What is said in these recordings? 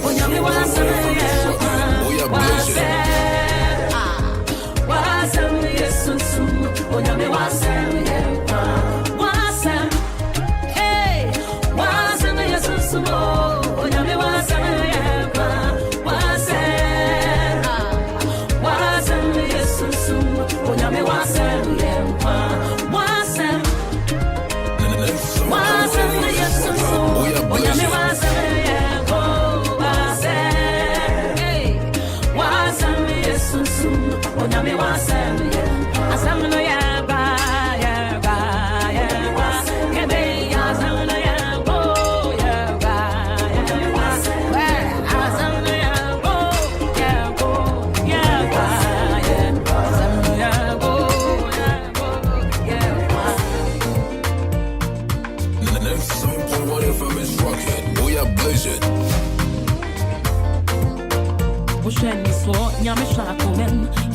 Onyame wasem ye wasem yesusu onyame wasem ye wasem hey wasem yesusu onyame wasem ye wasem yesusu onyame wasem ye wasem yesusu onyame wasem Onyame wasem ye asam no ya ba kebe asam no ya go ya ba asam no ya go asam no ya go The next song point what if I'm rocking we are blazing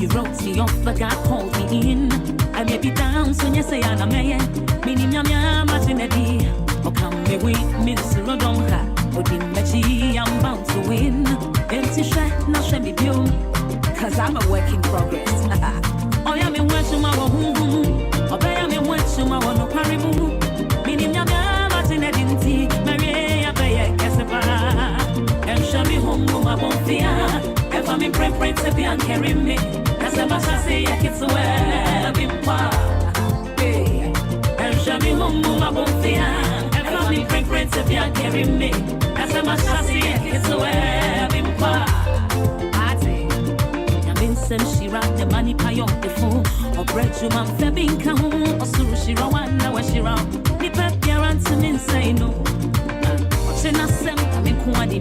You wrote me off, but God called me in. I may be down, so you say I'm a man. Meaning, I'm matching a D. Or come me with Minister Rodonka. Or Dimachi, I'm bound to win. Empty shot, not shall be due. Cause I'm a work in progress. Oh, yeah, me watching my home. Or bear me watching my one of Parimu. Meaning, I'm matching a dinty. Maria, Bay, Cassava. And shall be home, my bonfire. If I'm in preference, if you carry me. As a master say, I get to where I've been far. And shall be home, my bonfire. If I'm in preference, if you carry me. As a master say, I get to where I've been far. I say, I'm in some shira, the money pay off the phone. Or bread you man, Fabin Kahun, or Surushira, one now, Shira. Nipper, guarantee me, say no. Watching us, I'm in Kuani,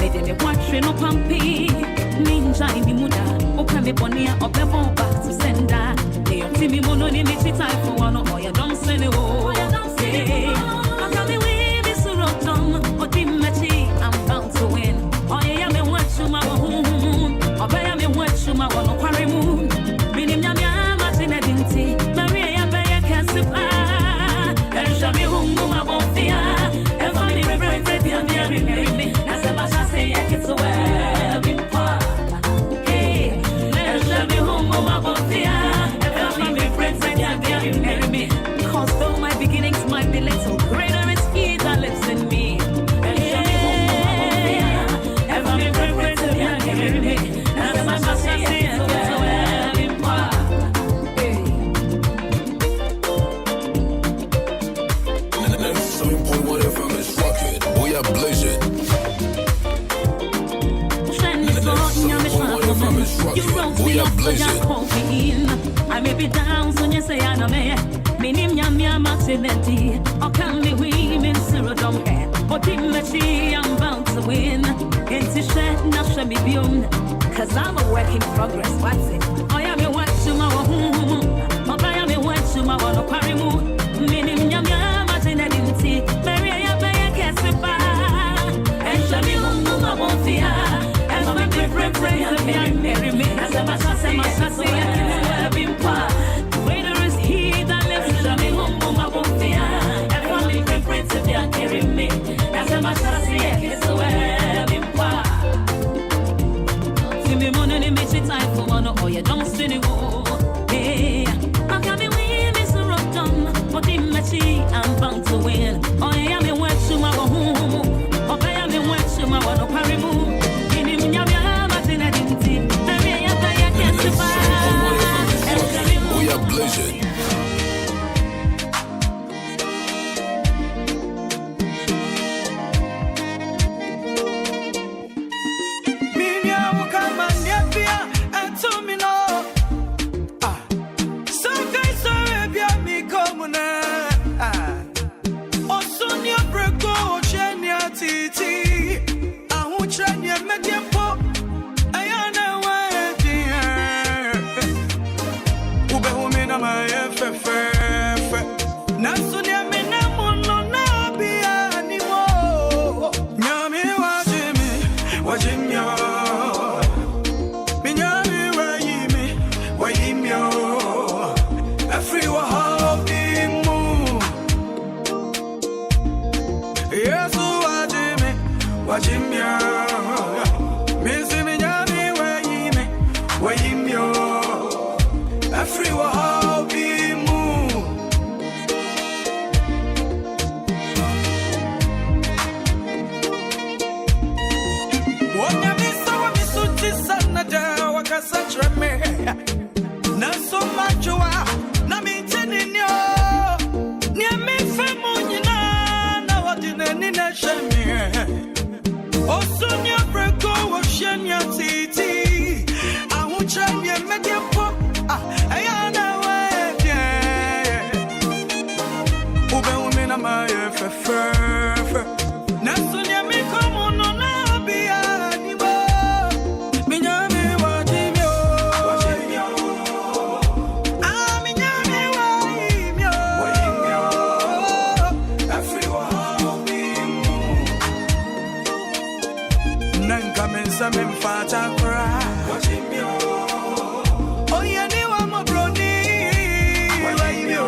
made me watching no pumpy. Ninja in the muda, open me bonia or pebble back to sender. They are Timmy Mono in the time for one or you don't send it all. I'm coming with this rotom or Dimachi, I'm bound to win. Oh, yeah, me watch you my home, or buy me watch you my one or quarry moon. Meaning, I'm matching a dinty, Maria Bay Cassipa, and shall be home, my bonfire. If I'm in a break, you're marry me. As a master say, I get to wear. Cause though my beginnings might be little, greater is he that lives in me. And ever be preferred to be giving me. As my master says, the next song point what if I'm rocking we are blazing. You wrote me up, but you called me in. I may be down, so you say I'm a man. Meaning, I'm maternity. Or can be women, Cyril don't care. Or Dimachi, I'm bound to win. It's a shed, not shall be beyond. Cause I'm a work in progress. What's it? I am a watch to my home. Or I am a watch to my one of Parimu. Meaning, I'm maternity. Mary, I pay a Cassipa. And shall be home, my one fear. And I'm a different prayer. Marry me. As a master say, I can be part. Greater is he that lives in me, home, my bonfire. Everyone be friends if you carry me. As a master say, it's where I've been part. See me money, make it time for one, or you don't see the war. Hey, I'm coming with me, so rock down. But Dimachi, I'm bound to win. Oh, yeah, I'm in work to my home. Oh, I am in work to my one of Parimu. We are blazing. Yes, watch me. such a me. Not so much, na me telling you. Near me, family, now what in any nation. Oh, soon your break over, Shania Titi. I won't try your media pop. I know it, yeah. Ube women are my FFF. Nasunya me come on, no, be anymore. Minyami, watching you. Ah, Minyami, watching you. Everyone, Nankamen, some fata cry. Watching you. Oh, yeah, you are my brody. Watching you.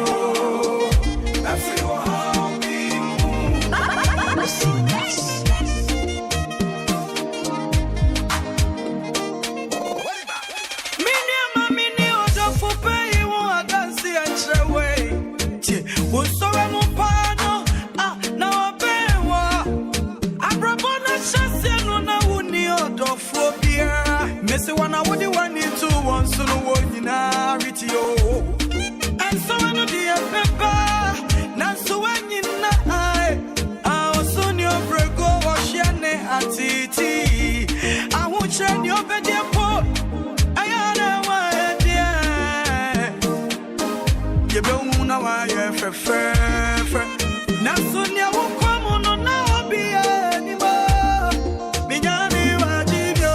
Missy one, I would you want it to once in a one in and so I know the pepper, not so when you know I was on your break over Shane at TT. I won't share your bed, dear port. I know why, dear. You don't know why you're fair. Now soon you won't come on, now be anymore. Minyami, watching you.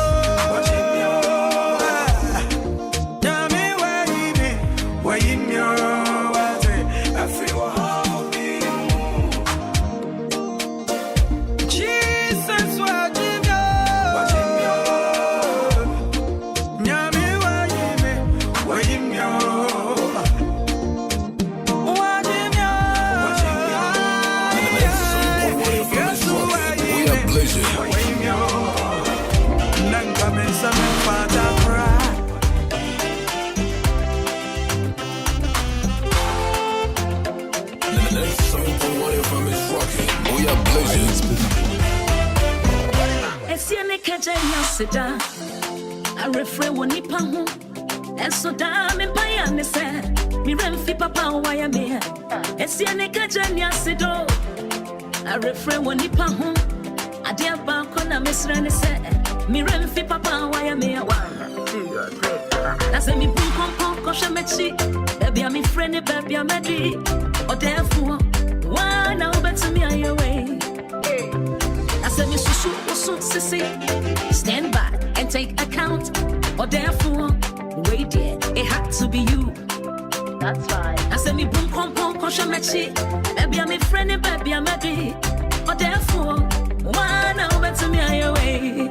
Sida, I refrain when nipa home, and so damn in Payane said, me remfi papa why I'm here. Esiane Kajania Sido, I refrain when nipa home, I dear Bankona Miss Rene said, me remfi papa why I'm here. That's a me boom pom koshamechi, baby I'm me friend, baby I'm ready, or therefore, why now better me on your way. I said, Miss Sissy, stand by and take account. Or therefore, wait there, it had to be you. That's right. I said, me boom pom koshamechi, baby I'm a friend, baby I'm ready. Or therefore, why now better me on your way.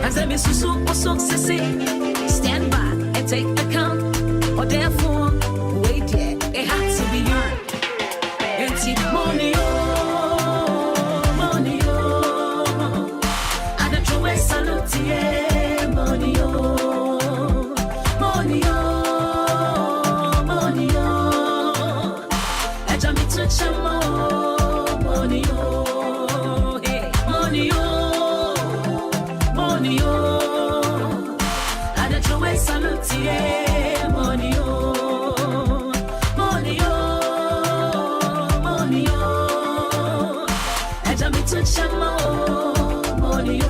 I said, Miss Sissy, stand by and take account. Or therefore, wait there, it had to be you. And take money. Money, I jump into chamo, money, hey, money, I don't know where salute, money, I jump into chamo, money,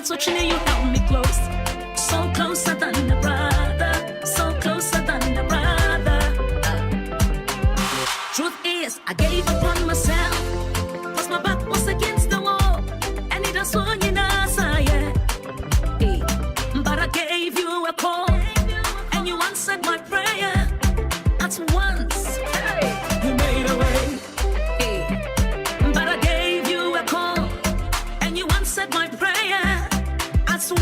touching you held me close, so closer than a brother, so closer than a brother. Truth is, I gave up on myself, cause my back was against the wall, and it was swung in us, yeah. Hey, but I gave you a call, and you answered my prayer at once. Hey, you made a way. Hey, but I gave you a call, and you answered my prayer.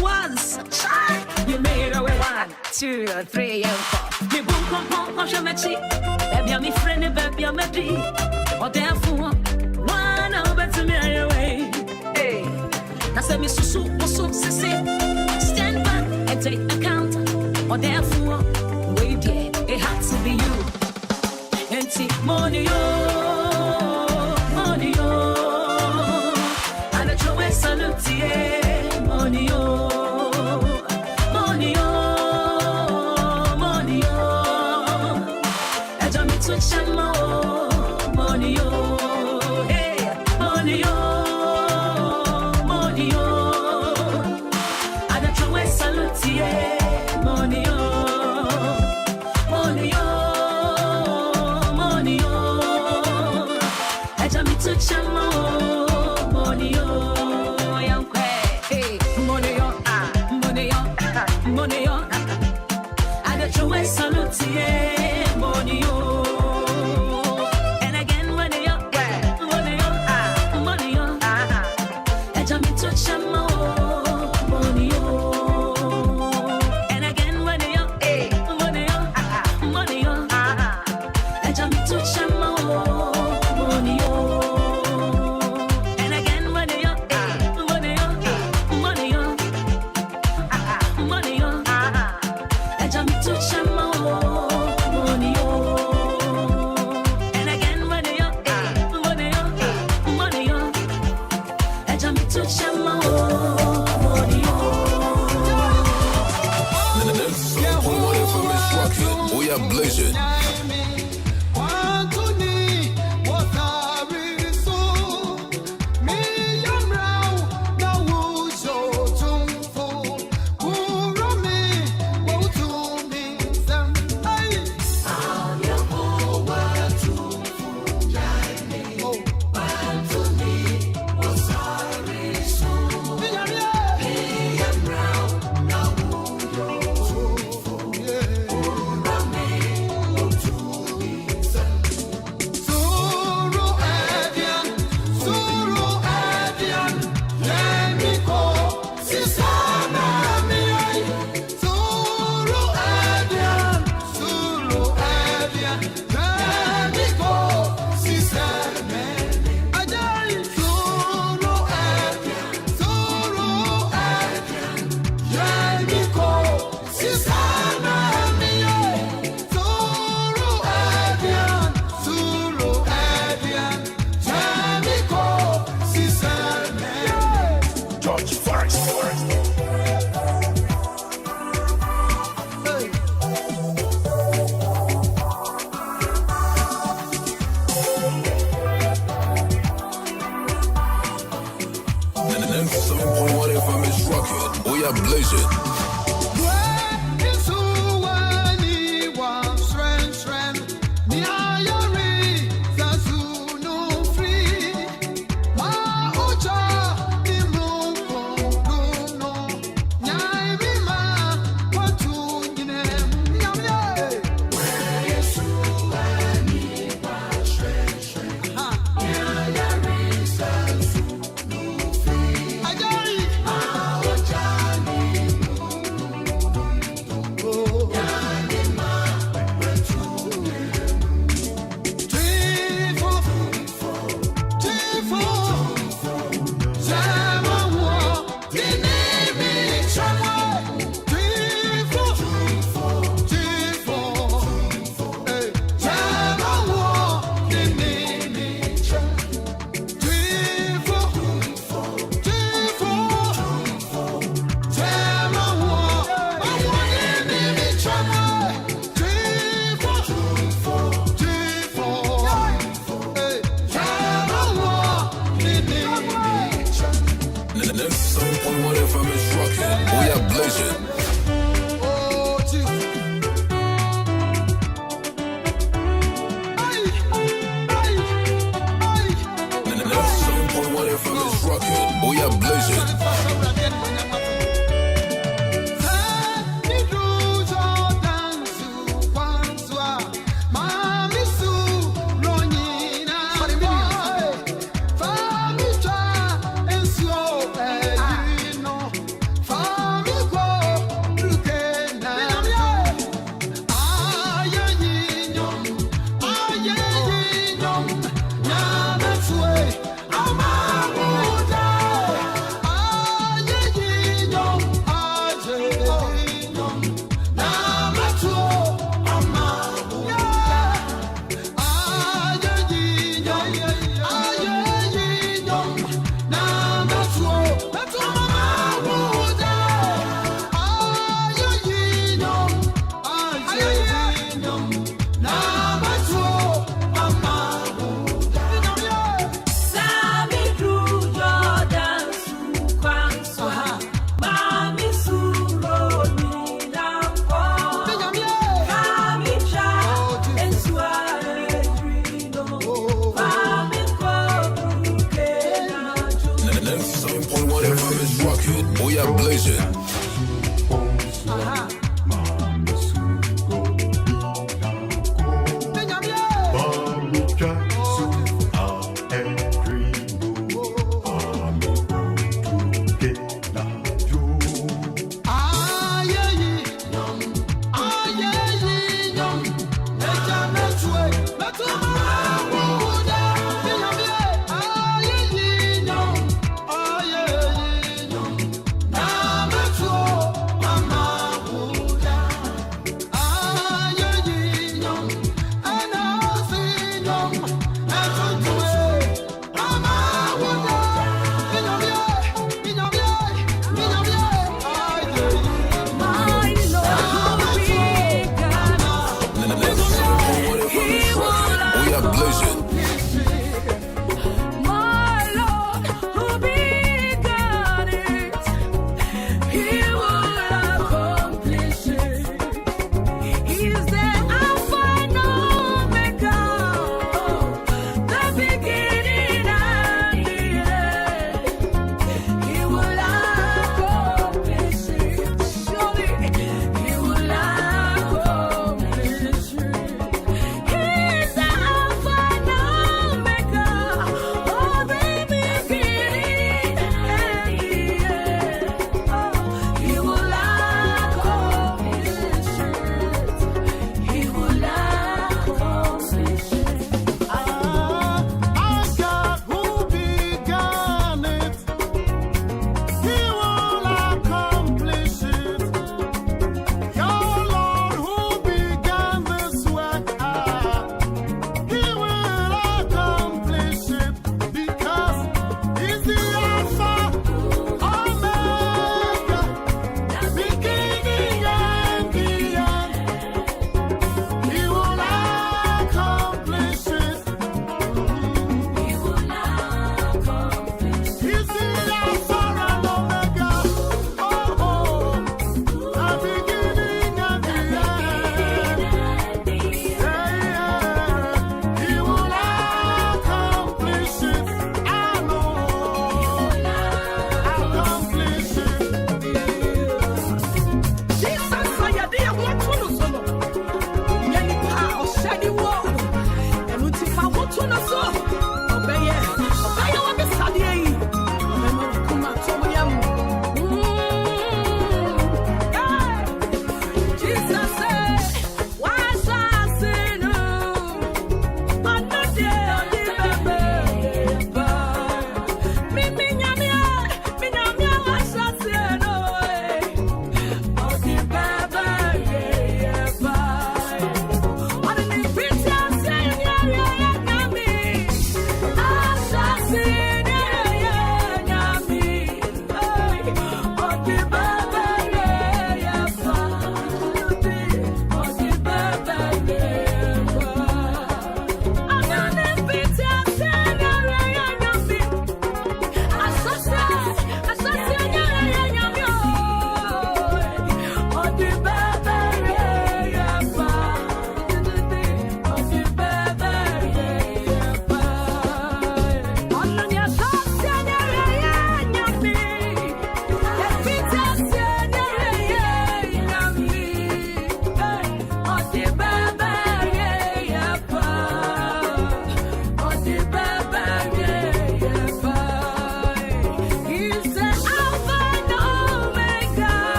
Once, you made a way 1, 2, 3, and 4. Me boom pom koshamechi, baby I'm me friend, baby I'm ready. Or therefore, one over to me away. Hey, that's Stand back and take account. Or therefore, wait, it had to be you. Empty money, money, and a joy salute, money, money, money, and I'm to channel, money, hey, money, money, and a joy salute, money, money, money, and I'm to channel, money, young hey, money, money, money, and a joy salute, money, and again, money, money, money, and I'm to channel, money, and again, money, money, money, and I'm to channel, money, and again, money, money, money, money, and I'm to channel, money, and again, money, money, money, and I'm to channel, money. We are blazing. We are blazing. blazing.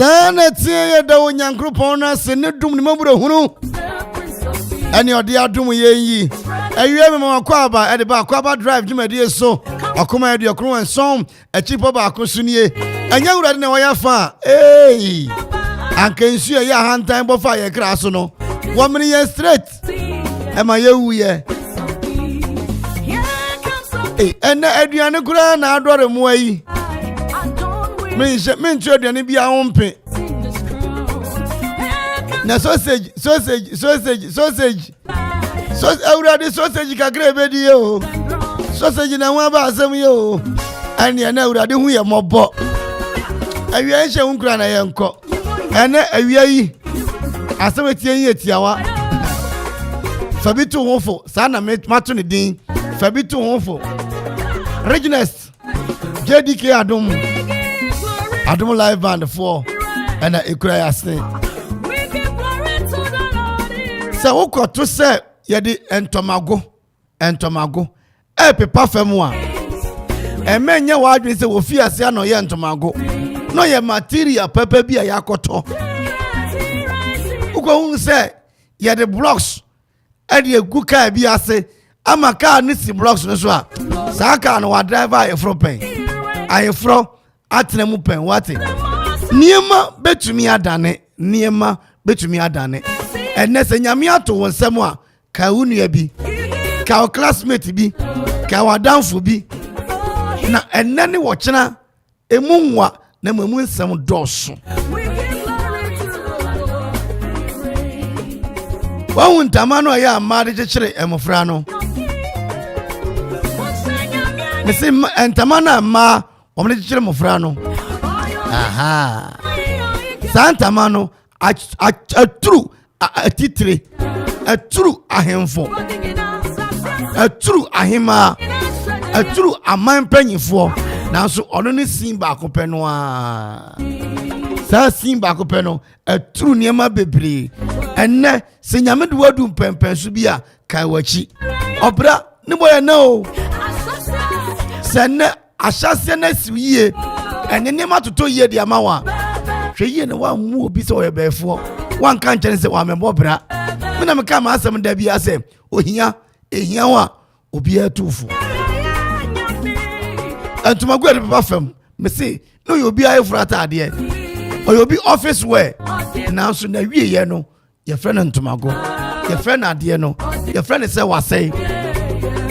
Sana tie da onyankropon na se ne dum ne maburo hunu ene ode adum ye awie me Akwaaba e de ba Akwaaba drive dwumadi so Okoman de okro ensom achipo ba akosunie anya wurade na waya fa ankensu ya hantan bofa ye kra so no wo mene ye straight e ma ye wuye ene aduane kura na adore mo ayi men tro aduane bia hompe na sausage awurade sausage kakra be di yo sausage na wa ba asem yo ane na awurade hu ye mobo awia nche hunkura na ye nko ene awia yi asem tie yi tiawa fabitu hofo sana mato ne din fabitu hofo Reginest JDK Adum live band 4 and ekura yasne se woko to se yedi entomago pepa fam a emenye wadwen se wo fi ase no ye entomago no ye material pepa bi a yakoto uko hun se yedi blocks edi egu ka bi ase ama ka ni si blocks no so a sa ka no wa driver ayefro atena mu pen wate niema betumi adane enne se nyame ato wonsem a ka unua bi ka classmate bi ka wadanfo bi na enne ne wo kena emunwa na mamu nsem doso wa ntama no ya amade kekere emofra no mese ntama na ma omne kekere mofra no aha santa mano atru atitire atru ahemfo atru ahima atru amanpanyifo nanso ono ne simba akopɛ no a sa simba akopɛ no atru niema bebre enne se nyame de wadu pempenso bi a kai wachi obra ne boye na o senne ahyase na siwie ene ne matoto ye de amawa hwe ye ne wa mu obi se oyebefo wan kan kyene se wa membo bra me na me ka ma asem da bi ase ohia ehia wa obi atufu antuma gwe de papa fam me se no yo obi ayefrata ade o obi office wear na so na wie ye no ye friend ntumago ye friend ade no ye friend se wasai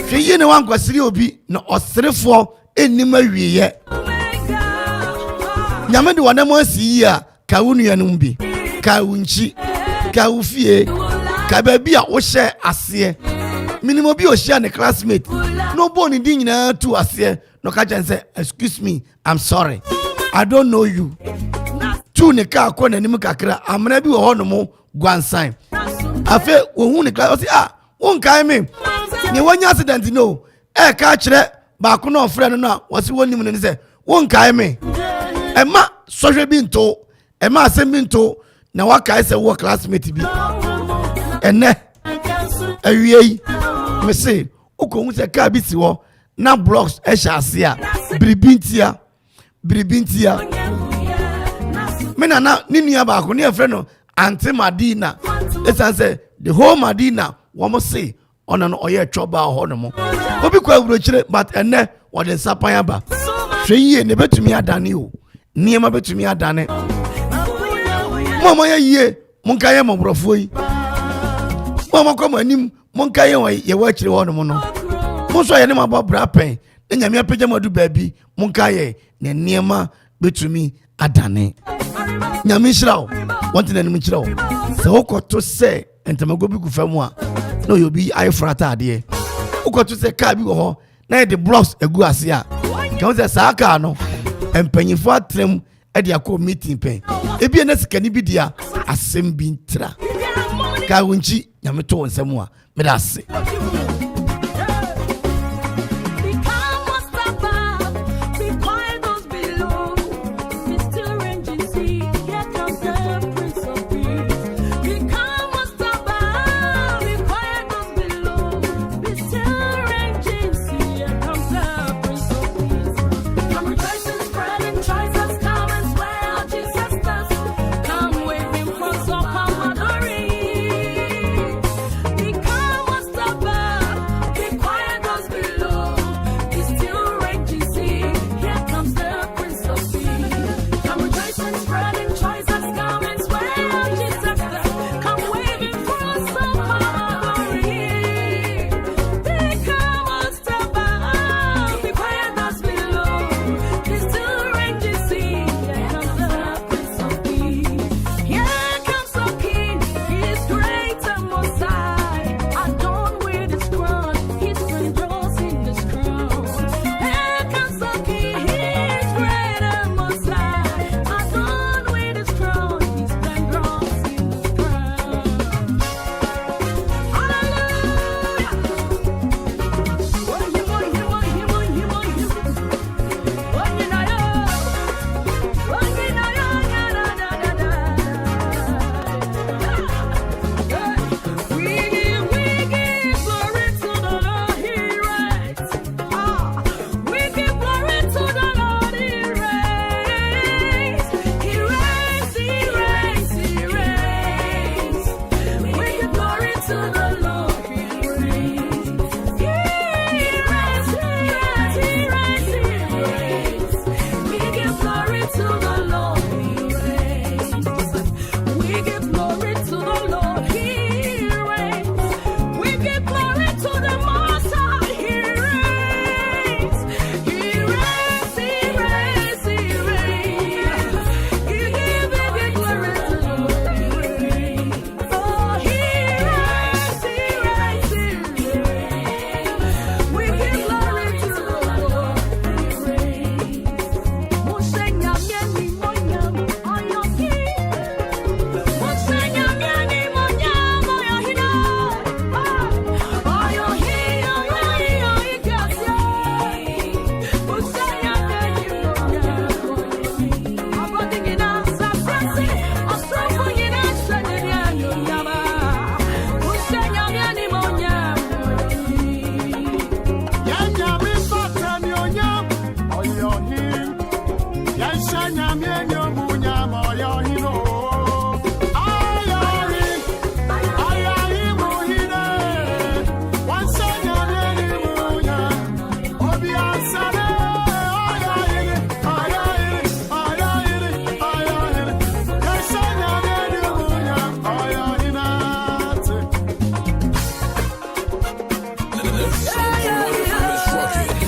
hwe ye ne wan kwasiri obi na oserefo enima wie ye nyame de wana mo asi ya ka wunu no bi ka wunchi ka ufie ka baby a wo hye ase minimum bi o hye ne classmate no boni din nyina tu ase no ka chan say excuse me I'm sorry I don't know you tu ne ka akọ nanim kakra amana bi wo ho no mo gwansan afa wo hu ne class won kai me ne wanya accident no ka kire ba ko no frɛ no na wo se wonim ne say won kai me Emma sohwe bi nto Emma asem bi nto na waka ise wo classmate bi enne awie me say uko se ka bi si wo na blocks e sha ase a bribintia me na ni nua ba ko ne e frɛ no Auntie Madina esan say the whole Madina wo mo say ona no oye choba ho no mo obi kwa awurochire but enne wo de sapan ba hwe yie ne betumi adane o niema betumi adane mama ye monka ye mobrofo yi mama kwa manim monka ye wa kire wo no mo no monso ye ne mabobra pen na nyame apagya madu baabi monka ye ne niema betumi adane nyame hirawo wonte na nim hirawo se wokoto se entamago bi gufamu a no yobi ayefrata ade wokoto se ka bi wo ho na the blocks egu ase a kan se sa aka no empanyifo atrem e de akọ meeting pen ebi na sika ni bi dia asem bi ntra ka wonchi nyame to nsem a me da se to the Lord, He reigns. We give glory to the Lord, He reigns. We give glory to the Most High, He reigns. He reigns, He reigns, He reigns. Give glory to the Lord, He reigns. Oh, He reigns, He reigns, He reigns. We give glory to the Lord, He reigns. Musenya mieni monyam, oyo He. Musenya mieni monyam, oyo He no. Oyo He, oyo He, oyo He kasi. Musenya mieni monyam, oyo He. Abodingina safiasi, osofo ngina shwenye nyama. Musenya mieni monyam, oyo He. Yanyami fatani onyam oyohim. Yashanyami enyomunyam oyohino. Ayohim, ayohim ohine. Wansanyami enyomunyam. Obiasane ayohine, ayohine, ayohine, ayohine. Yashanyami enyomunyam oyohinate.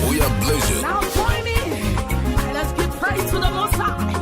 We are blazing. Now join me. Let's give praise to the Most High.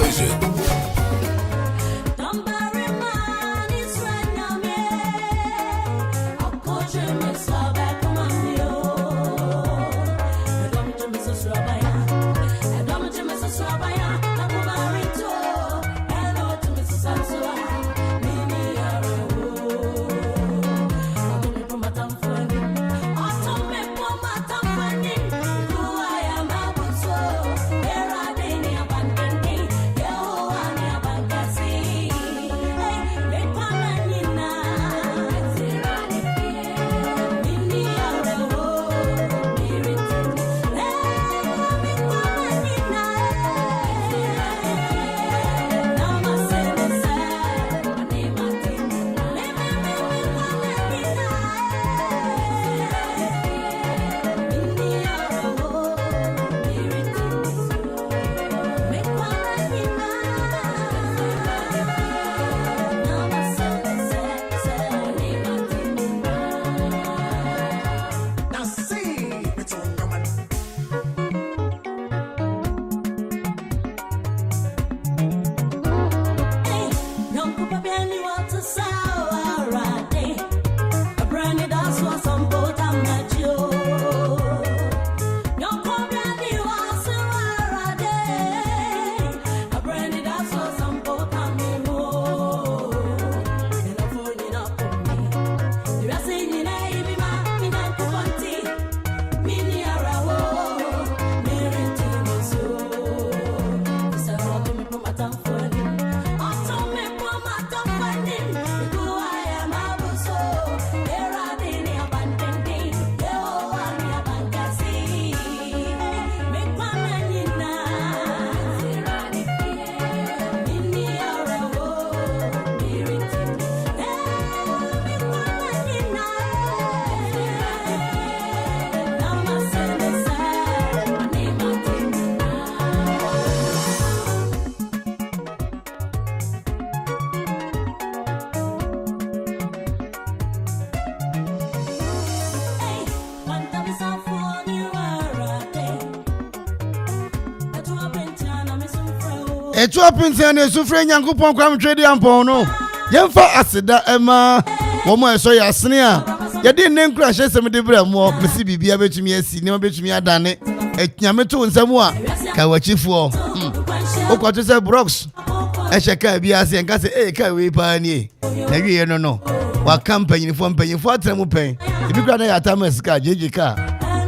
blaze it. Etu apintia na sufre nyankopon kwam twede ampon no yemfa aseda ema wo mo eso ya asene a ye de nenkura hye sem de bramo mesi bibia betumi asi ne betumi adane enyame to nsam a ka wachifo okoto se brox ehye ka bia se nka se ka we pa ni na wiye no wa campaign fo atremu pen ebi kura na ya tamas ka jeje ka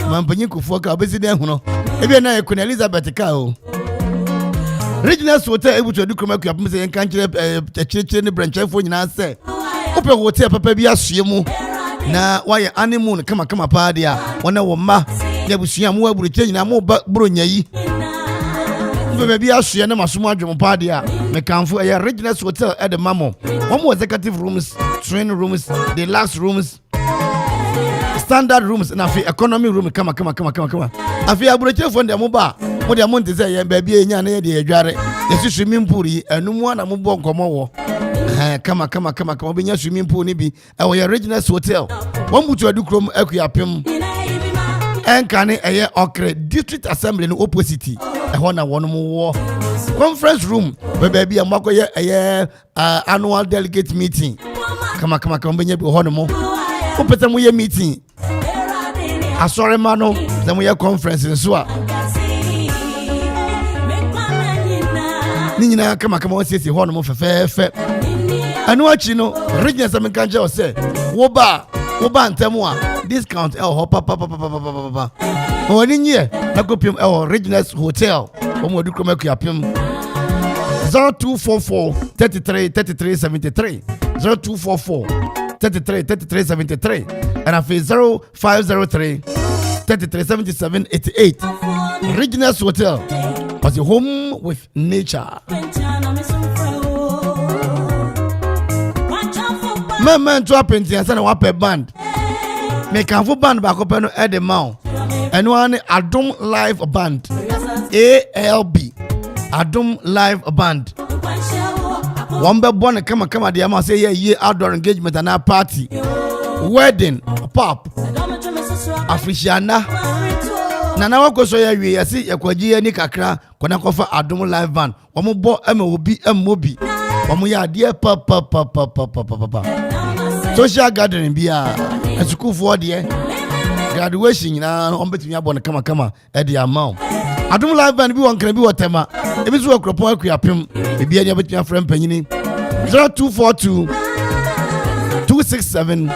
mampanyin kufo ka obesi de hu no ebi na Queen Elizabeth ka o Regional Hotel able to do come up say kan kire ne branchefo nyina se ope hotel papa bi asue mu na why honeymoon kama pa dia wona wo ma ya busua mu aburu che nyina mu bro nyayi ope bi asue na masomo adwom pa dia me kanfo ya Regional Hotel at the mamo one more executive rooms, training rooms, deluxe rooms, standard rooms na fi economy room kama afi aburu che fo ndem ba mo de monte say ye baby enya na ye de adware ye swimming pool yi enum na mo bo nkomo wo kama obenya swimming pool ni bi e wo ye Regional Hotel won butu adukrom akuapem enkane eye Okre District Assembly no opposite e ho na won mo wo conference room baby amako ye eye annual delegate meeting kama obenya bi ho no mo opete mo ye meeting asore ma no ze mo ye conference nso a Nina kama wasiesi hono mo fefefe anu achi no Regional Assembly kanje o se wo ba ntemu a discount ho papa woni nye na kopim Regional Hotel o mo dukro makuapem 0244 33 0244 33 and afi 0503 33 88 Regional Hotel was a home with nature. Man to happen to send a waper band. Make a full band back up at the mount. And one Adum Live Band. ALB. Adum Live Band. One by one come the amount say yeah outdoor engagement and a party. Wedding, pop, Africiana, Nana wakoso ya wi yasi yakwaji ya ni kakra kwana kofa Adum live band. Wamu bo obi mobi. Wamu ya adie pa. Social gathering biya. School for the graduation na ombetimi abon kama e de amount. Adum live band bi won kan bi wotema. Ebi so akropon akuapem. Ebi anya betimi afrem panyini. 0242 267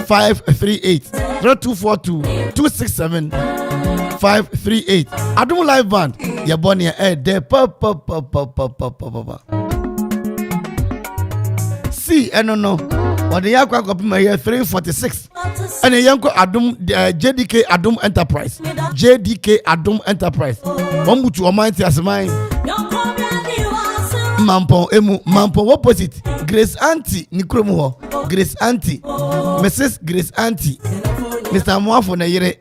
538 0242 267 538 Adum live band ya boni de pa see no what the yakwa kopima here 346 and yanko Adum JDK Adum Enterprise wambutu omanti asman Mampo opposite Grace Auntie Nikromu ho Grace Auntie Mrs Grace Auntie Mr. Mwafo na yire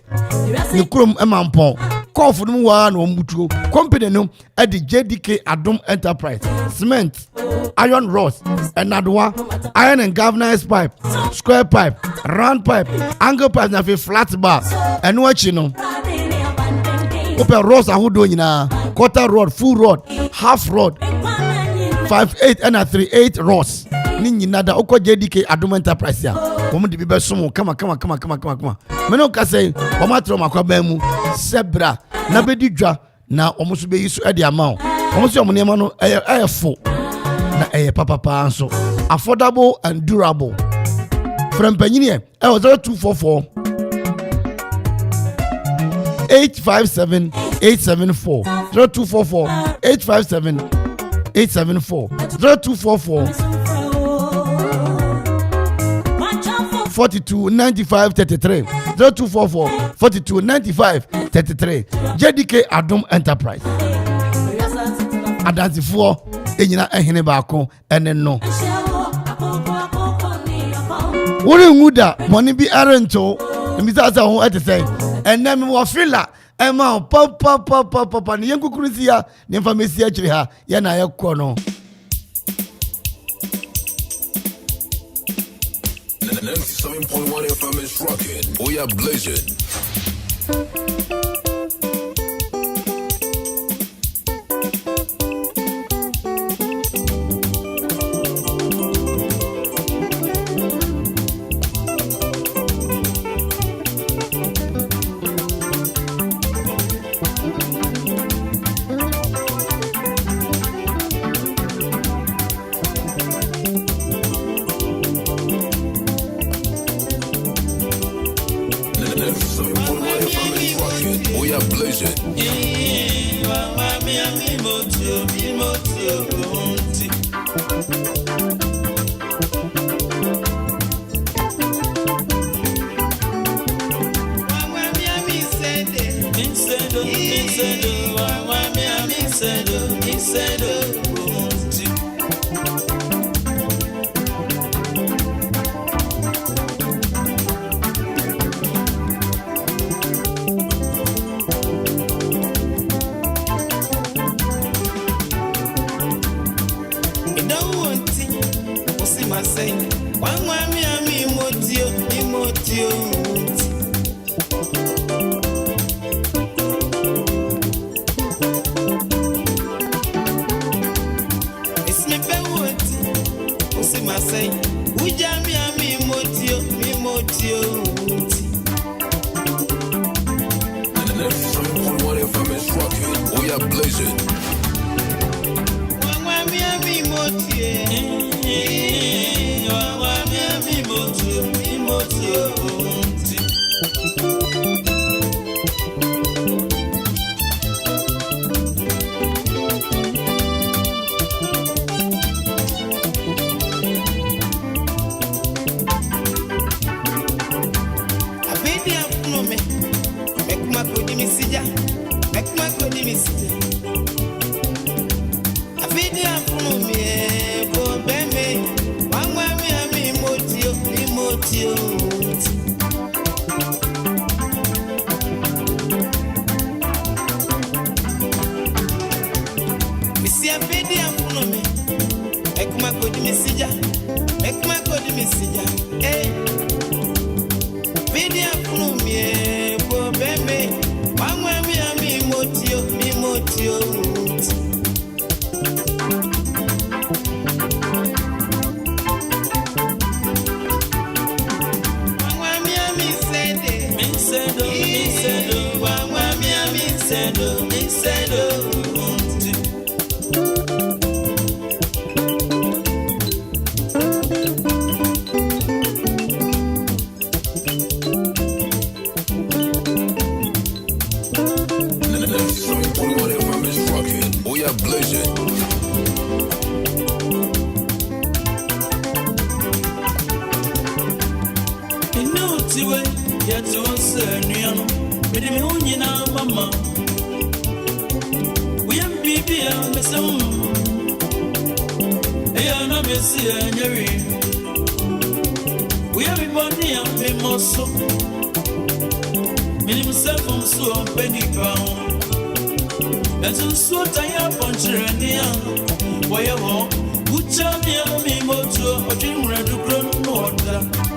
Nikrom Mampo call for them one wambutu company no at the JDK Adum Enterprise cement iron rods and adwa iron and galvanized pipe square pipe round pipe angle pipe na flat bar and what you know open rods ahudo nyina quarter rod full rod half rod 58 and 38 rods ni nyina da okọ JDK Adum Enterprise ya womu di bibe somo kama meno ka say omatro makwaba mu sebra na bedi dwa na omuso be yisu e de amount omuso omunema no full na papa so affordable and durable from Penyini 0244 857 874 0244 857 874 0244 42 95 33 0244 42 95 33 JDK Adum Enterprise Adansifuo enyina ehene baako ene no wori nguda moni bi arento mbisa sa ho etese ene me wo fila ema papa ne yenkukurusia ne famesi akire ha ye na yekọ no 97.1 FM is rocking. We are blazing. We are blazing. We are blazing. Video me unina mama. We am baby and the song. Hey, I'm not missing Jerry. We have been and be more so. Minimum self so on penny ground. That's so tired puncher and the young. Why you walk? Good job, me motor, or dream red to grow water.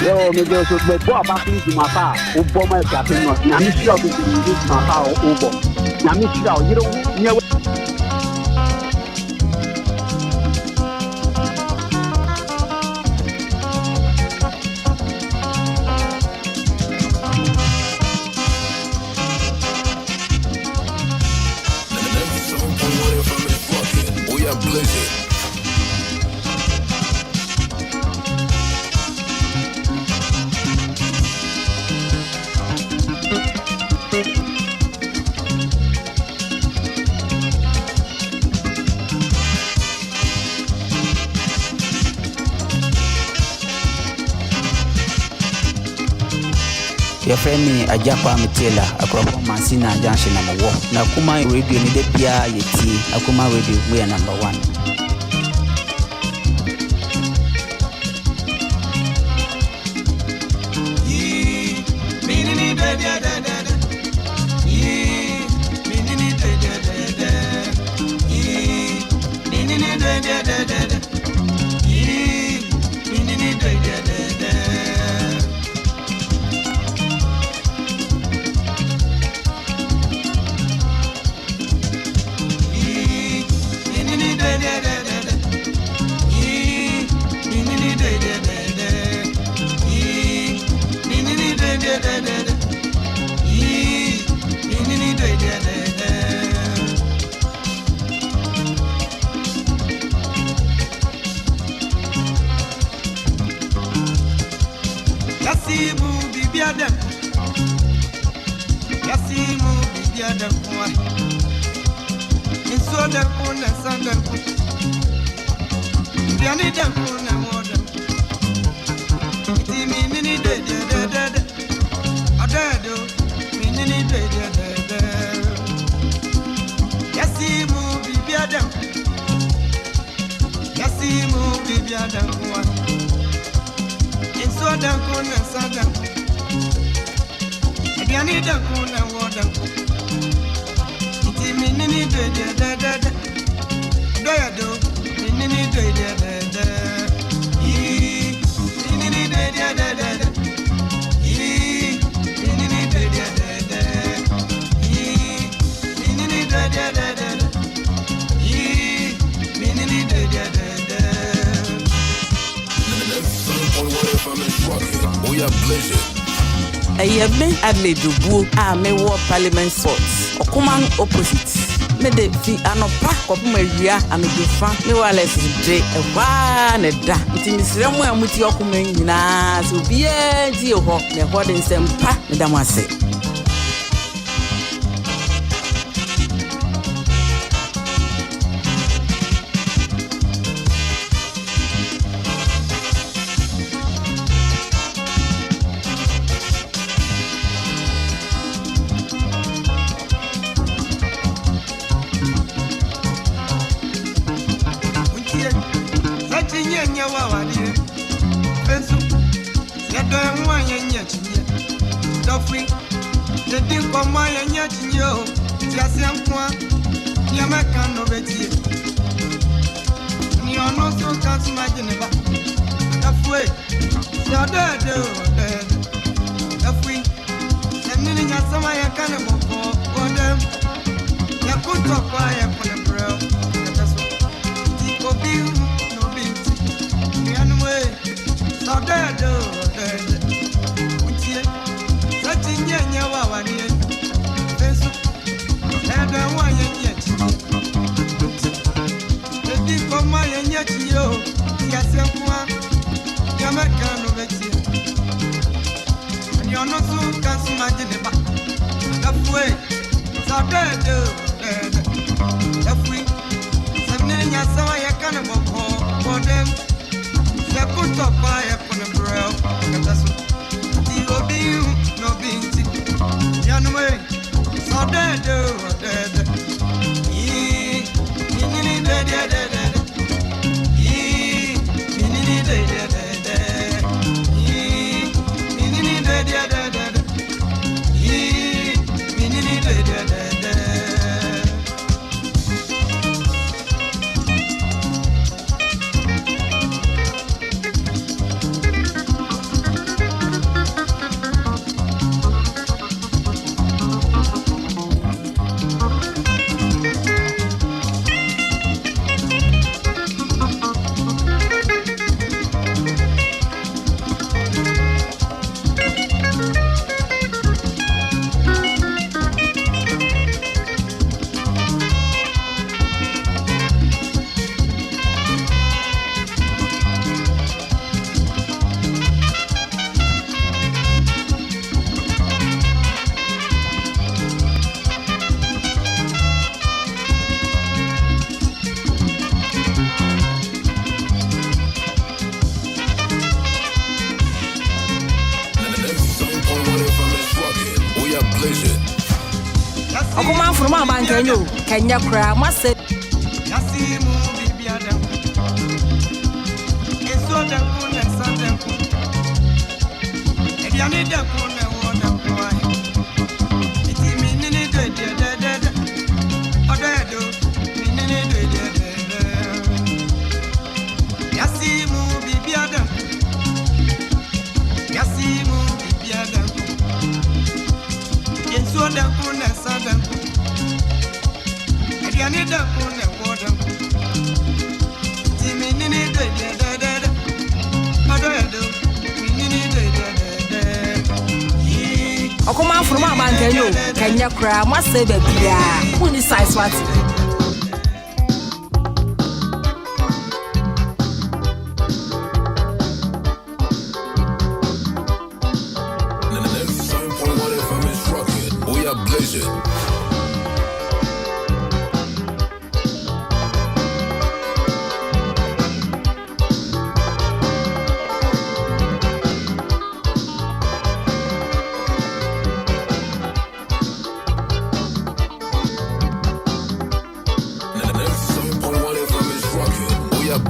Yo, me go so me go back to my car. O bomb my car no. Na me sure be this my car o bomb. Na me sure you don't blazing. Your friend me Ajapa Mitela, Akwaba Mansina Junction number 1. Na Kuma radio ni de bia yeti, Akuma radio we are number 1. Adelaide Dubu a me wo Parliament Sports Okoman opposite me de fi anopa kopuma wia amedufa me wa lesje ewa ne da ntimi sremu amuti Okoman nyina so bia di ho ne ho de nsempa me da mwase from my man, can you? Can you cry? Must say, Yasimu bibiada. Eso de kune sante ku. Ediani de kune wona kwai. Iti minini de. Odo edo minini de. Yasimu bibiada. Yasimu bibiada. Eso de kune sante ku. Ediani de kune wona kwai. Okoman from my man, can you? Can you cry? Must say, baby, yeah. Who decides what? We are blazing.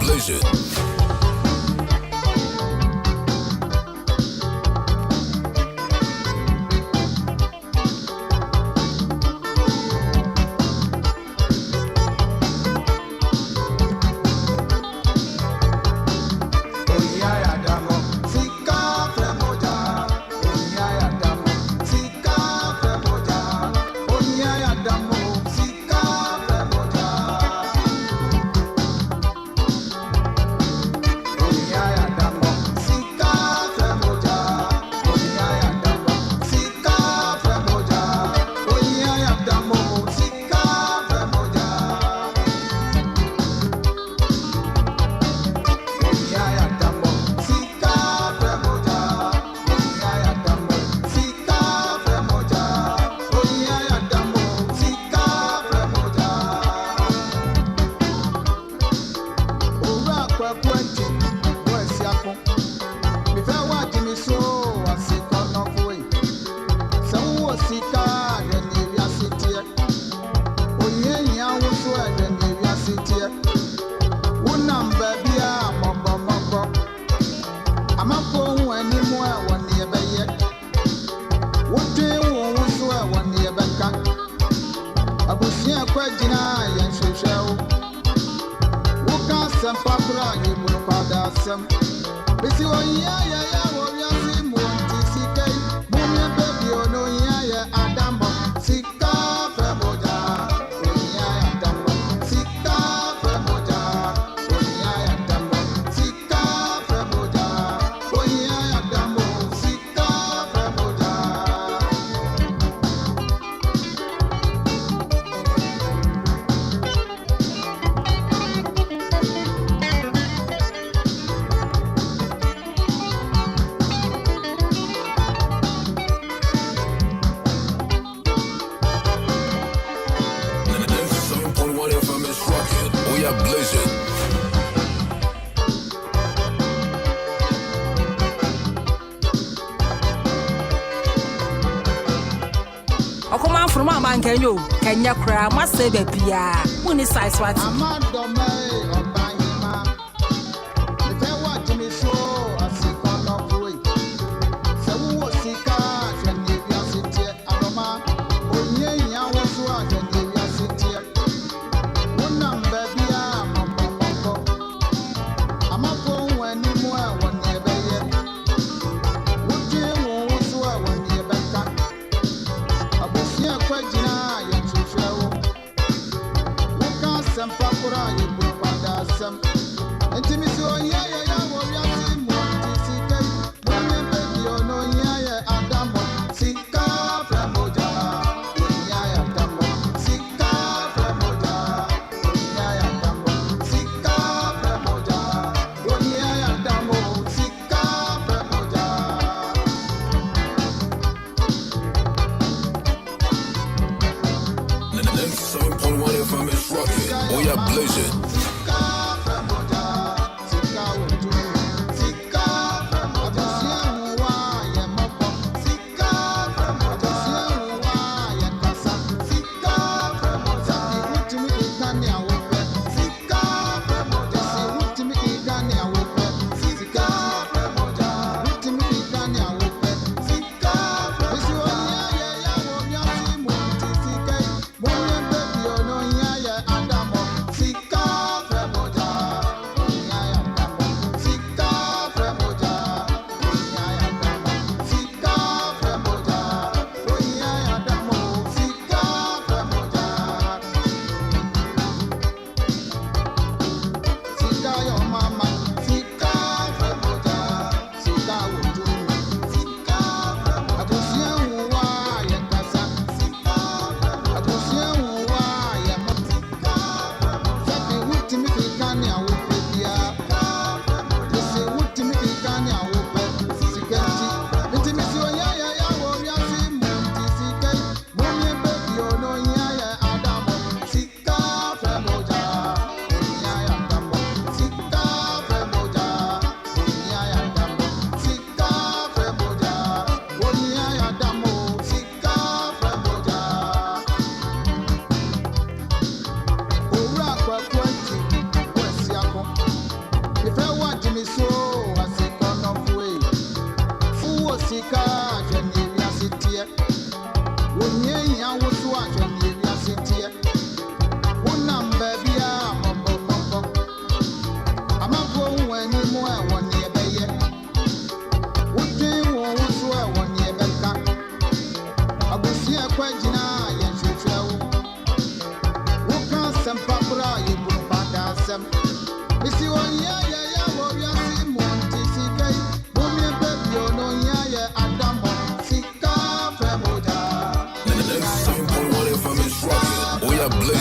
Blazing. We are blazing. Okoman from my man, can you? Can you cry? Must say, baby, yeah. Who decides what? We are blazing.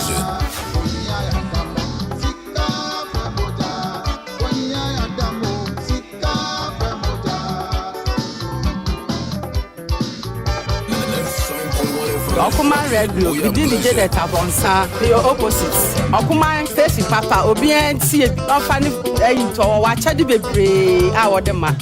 blazing. Okoman radio, we did the jet abonsa, the opposite. Okoman face papa, obien see a funny to watch the baby, our dema.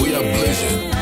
We are blazing.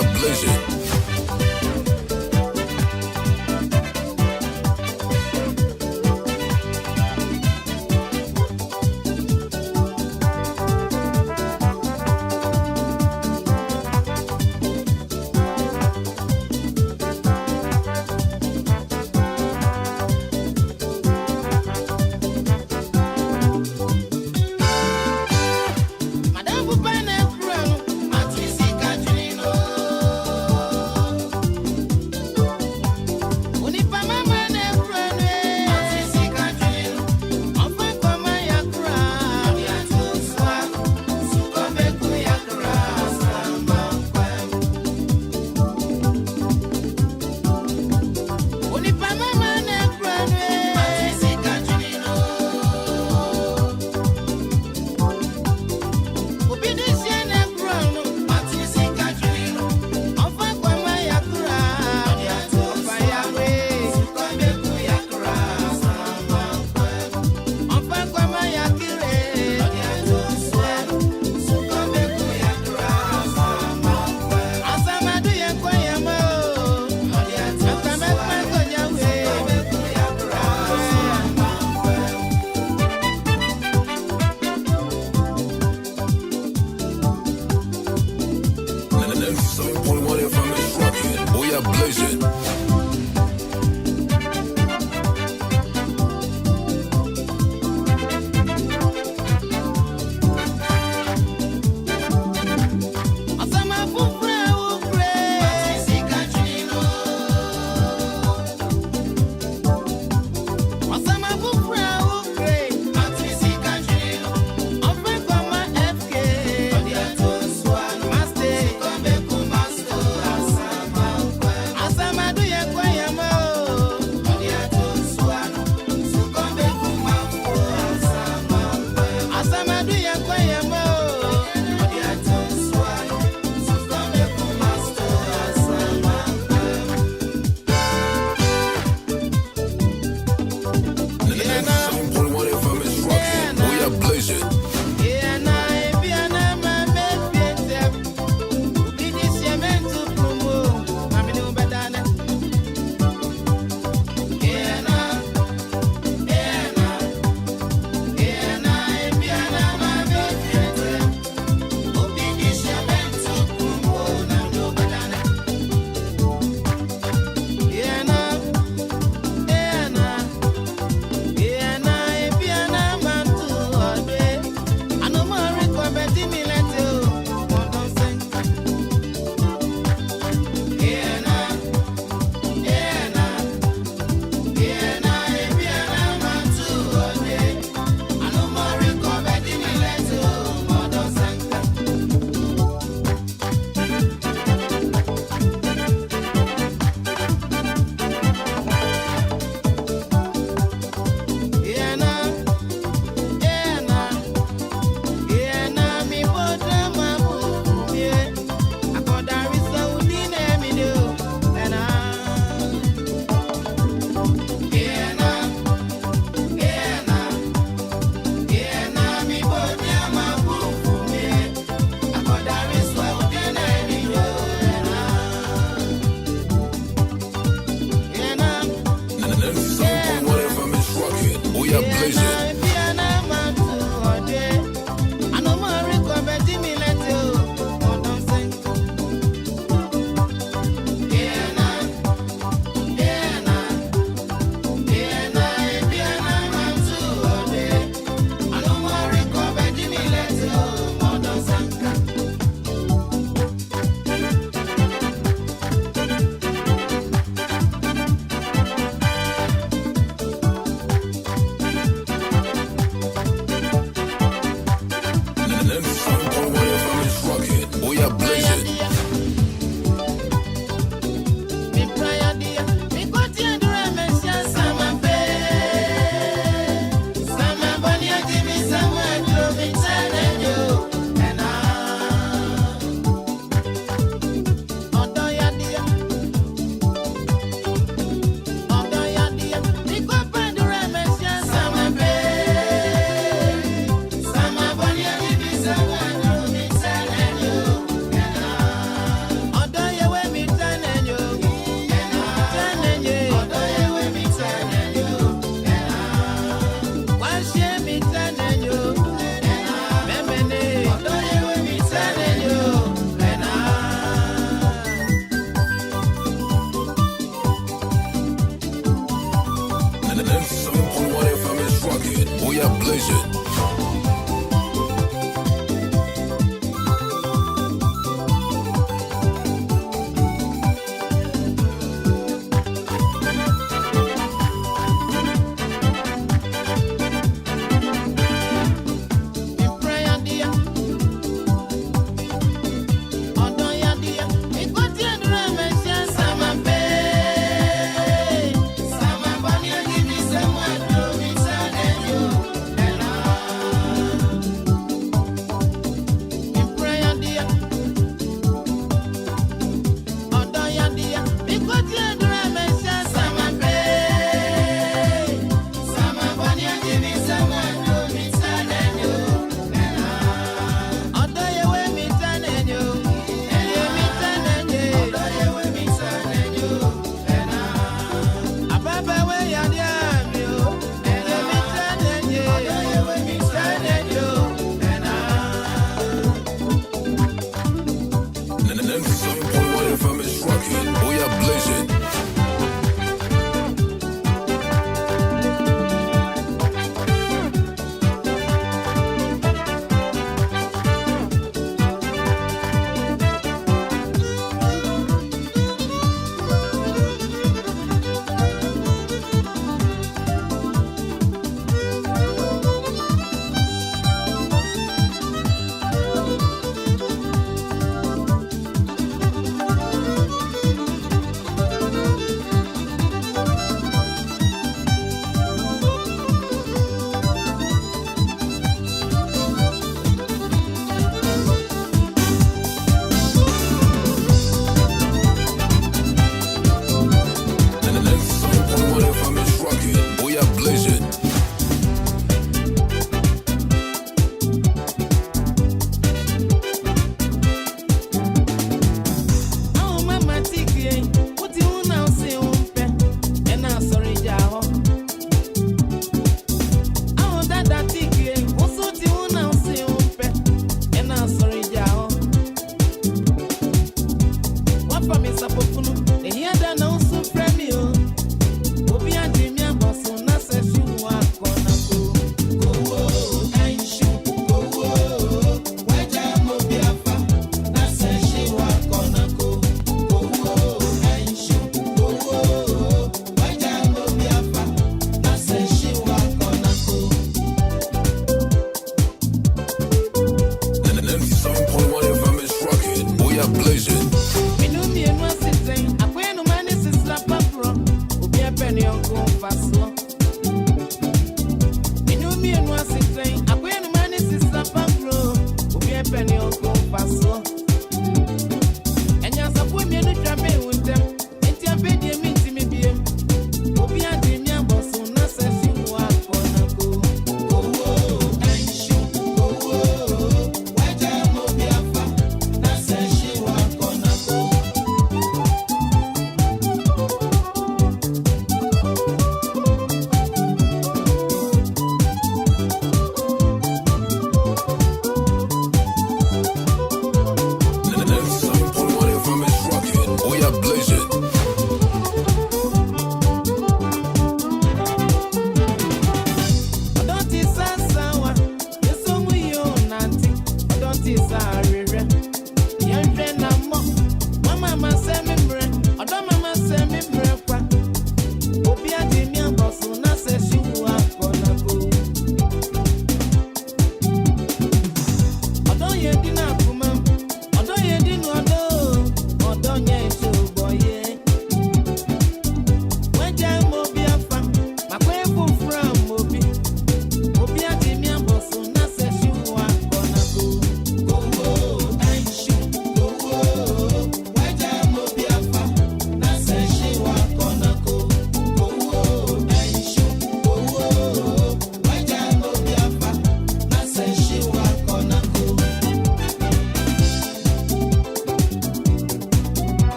are blazing.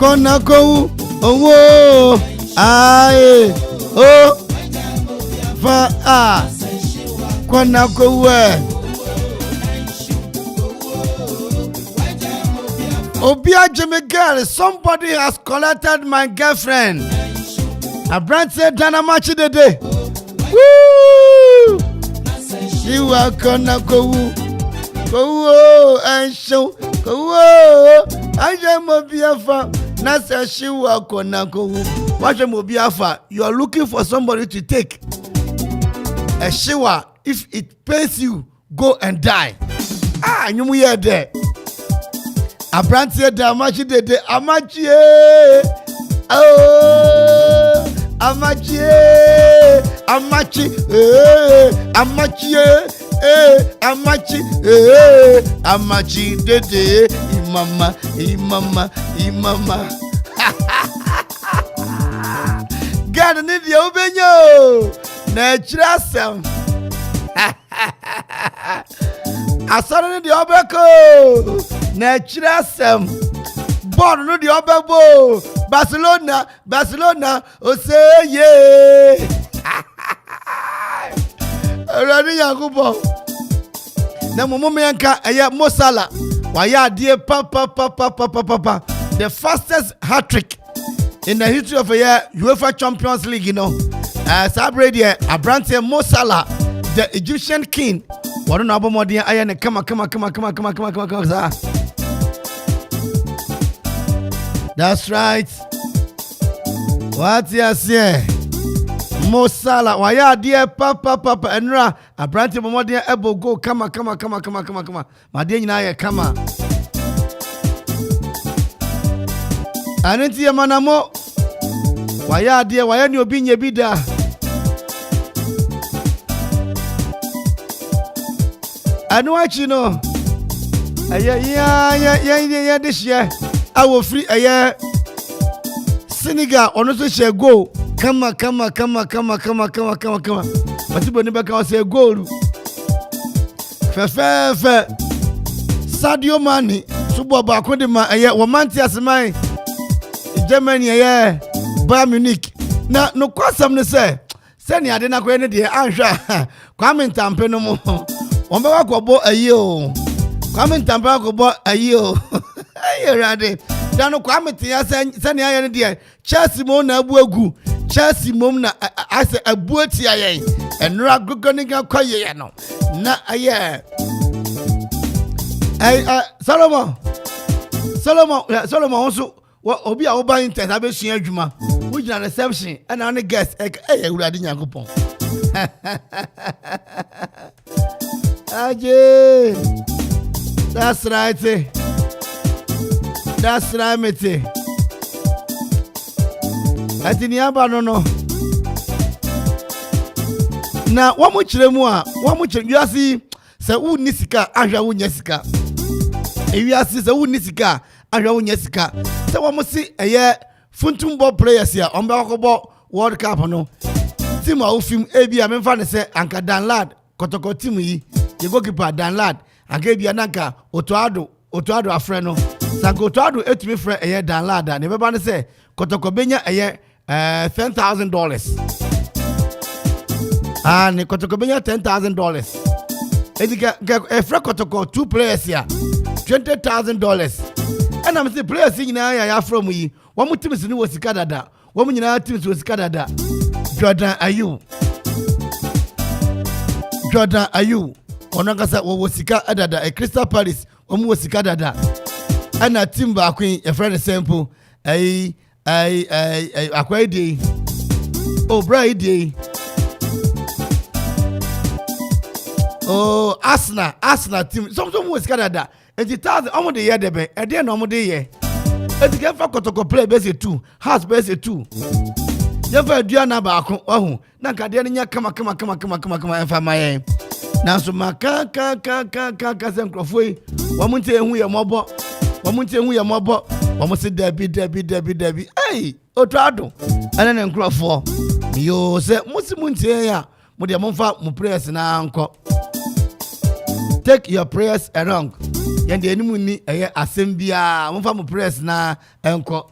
Konako, oh, aye, oh, fa ah, Konako, Obia Jimmy girl, somebody has collected my girlfriend. A brand said Dana Machi the day. Woo! You are Konako, oh, and show, oh, I am a Biafra. Nasa Shiwa Konako. Watch a Mobiafa. You are looking for somebody to take a Shiwa. If it pays you, go and die. Ah, you are there. A brand said, Amachi de Amachi. Oh, Amachi. Amachi. Amachi. Amachi. Amachi de Imama. God need the obenyo. Natural sound. I saw the obeko. Natural sound. Born no the obebo. Barcelona. Oh say yeah. Rani Yakubo. Na mumu menka aya Mosala. Waya dear papa. The fastest hat-trick in the history of a year UEFA Champions League, you know. Celebrate here, Abrante Mo Salah, the Egyptian king. What an album more dear Iron, come on. That's right. What you say? Mo Salah, why dear papa and Ra, Abrante Mo dear Ebo go, come on. My dear Naya, come on. Anenti ya manamo waya dia waya ni obinye bida anu achi no ya this year awo free Senegal ono so share goal kama batibo ni baka say goal fe Sadio Mane subo ba ko de ma wo manti asman Germany Bayern Munich na no kwasam ne say ni ade na ko ne de anhwa Kwame Ntampe no mo won be wakobo o Kwame Ntampe wakobo o ayerade dan no Kwame tia se ni aye ne de Chelsea mo na abu agu Chelsea mom na ase abu tia yen enra gogoni ga kwaye no na aye Solomon also obi a oba intent abesua adwuma wo gina reception and on the guest ewurade nyankopon aje that's right mate atini aba no na wo mo kire mu a wo mo kire wiase se wo ni sika ahwa wo nya sika wiase se wo ni sika ahwa wo nya sika se wo mo si eye funtumbo players ya ombe akobo world cup no team a ofim ebia memfa ne se anka danlad kotoko team yi ye goalkeeper danlad anka ebia nanka otoado afre no sanka otoado etumi frɛ eye danlad ne beba ne se kotoko benya eye $10,000 ne kotoko benya $10,000 edika frɛ kotoko 2 players ya $20,000 and I'm say players nyina ya from yi wo mu teams ni wo sika dada wo mu nyina teams wo sika dada Jordan Ayu ono kasa wo sika dada Crystal Palace wo mu wo sika dada ana team ba queen e friend sample Akwa dey Briday Arsenal team some wo sika dada 80,000 omo de ye debe e de na omo de ye e de fa kotoko play base 2 house base 2 ye fa dua na ba ko ohu na ka de nya kama e fa maye na so maka ka se nkrofoi wo mu nte ehu ye mobo wo mu se debi ei otrado ana na nkrofo yo se mu nte ya mu de mo fa mu prayers na anko take your prayers along yende enimu ni eye asembia mo fa mo prayers na enko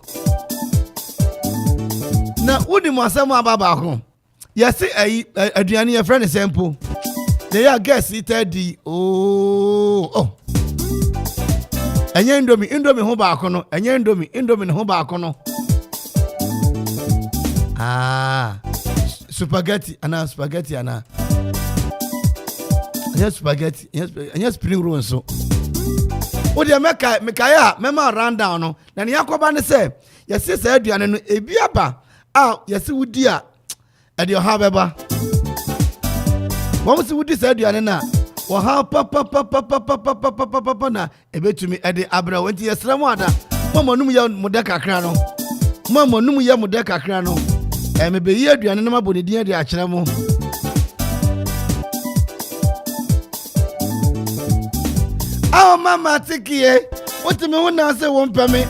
na wodi mo asem ababa ho yesi aduane ye friend sample they are guess itadi enye indomie ho ba ko no enye indomie ho ba ko no spaghetti ana yes spaghetti yes spring roll so o de mekaya mema round down no na ne yakoba ne se yesi se aduane no ebi aba yesi wudi a e de ha beba wo mo si wudi se aduane na wo ha pa na ebetumi e de abra wonti yesra mu ada momonum ya mude kakra no mebe yi aduane na maboni din de akere mo mama tikie what me wanna say won pay me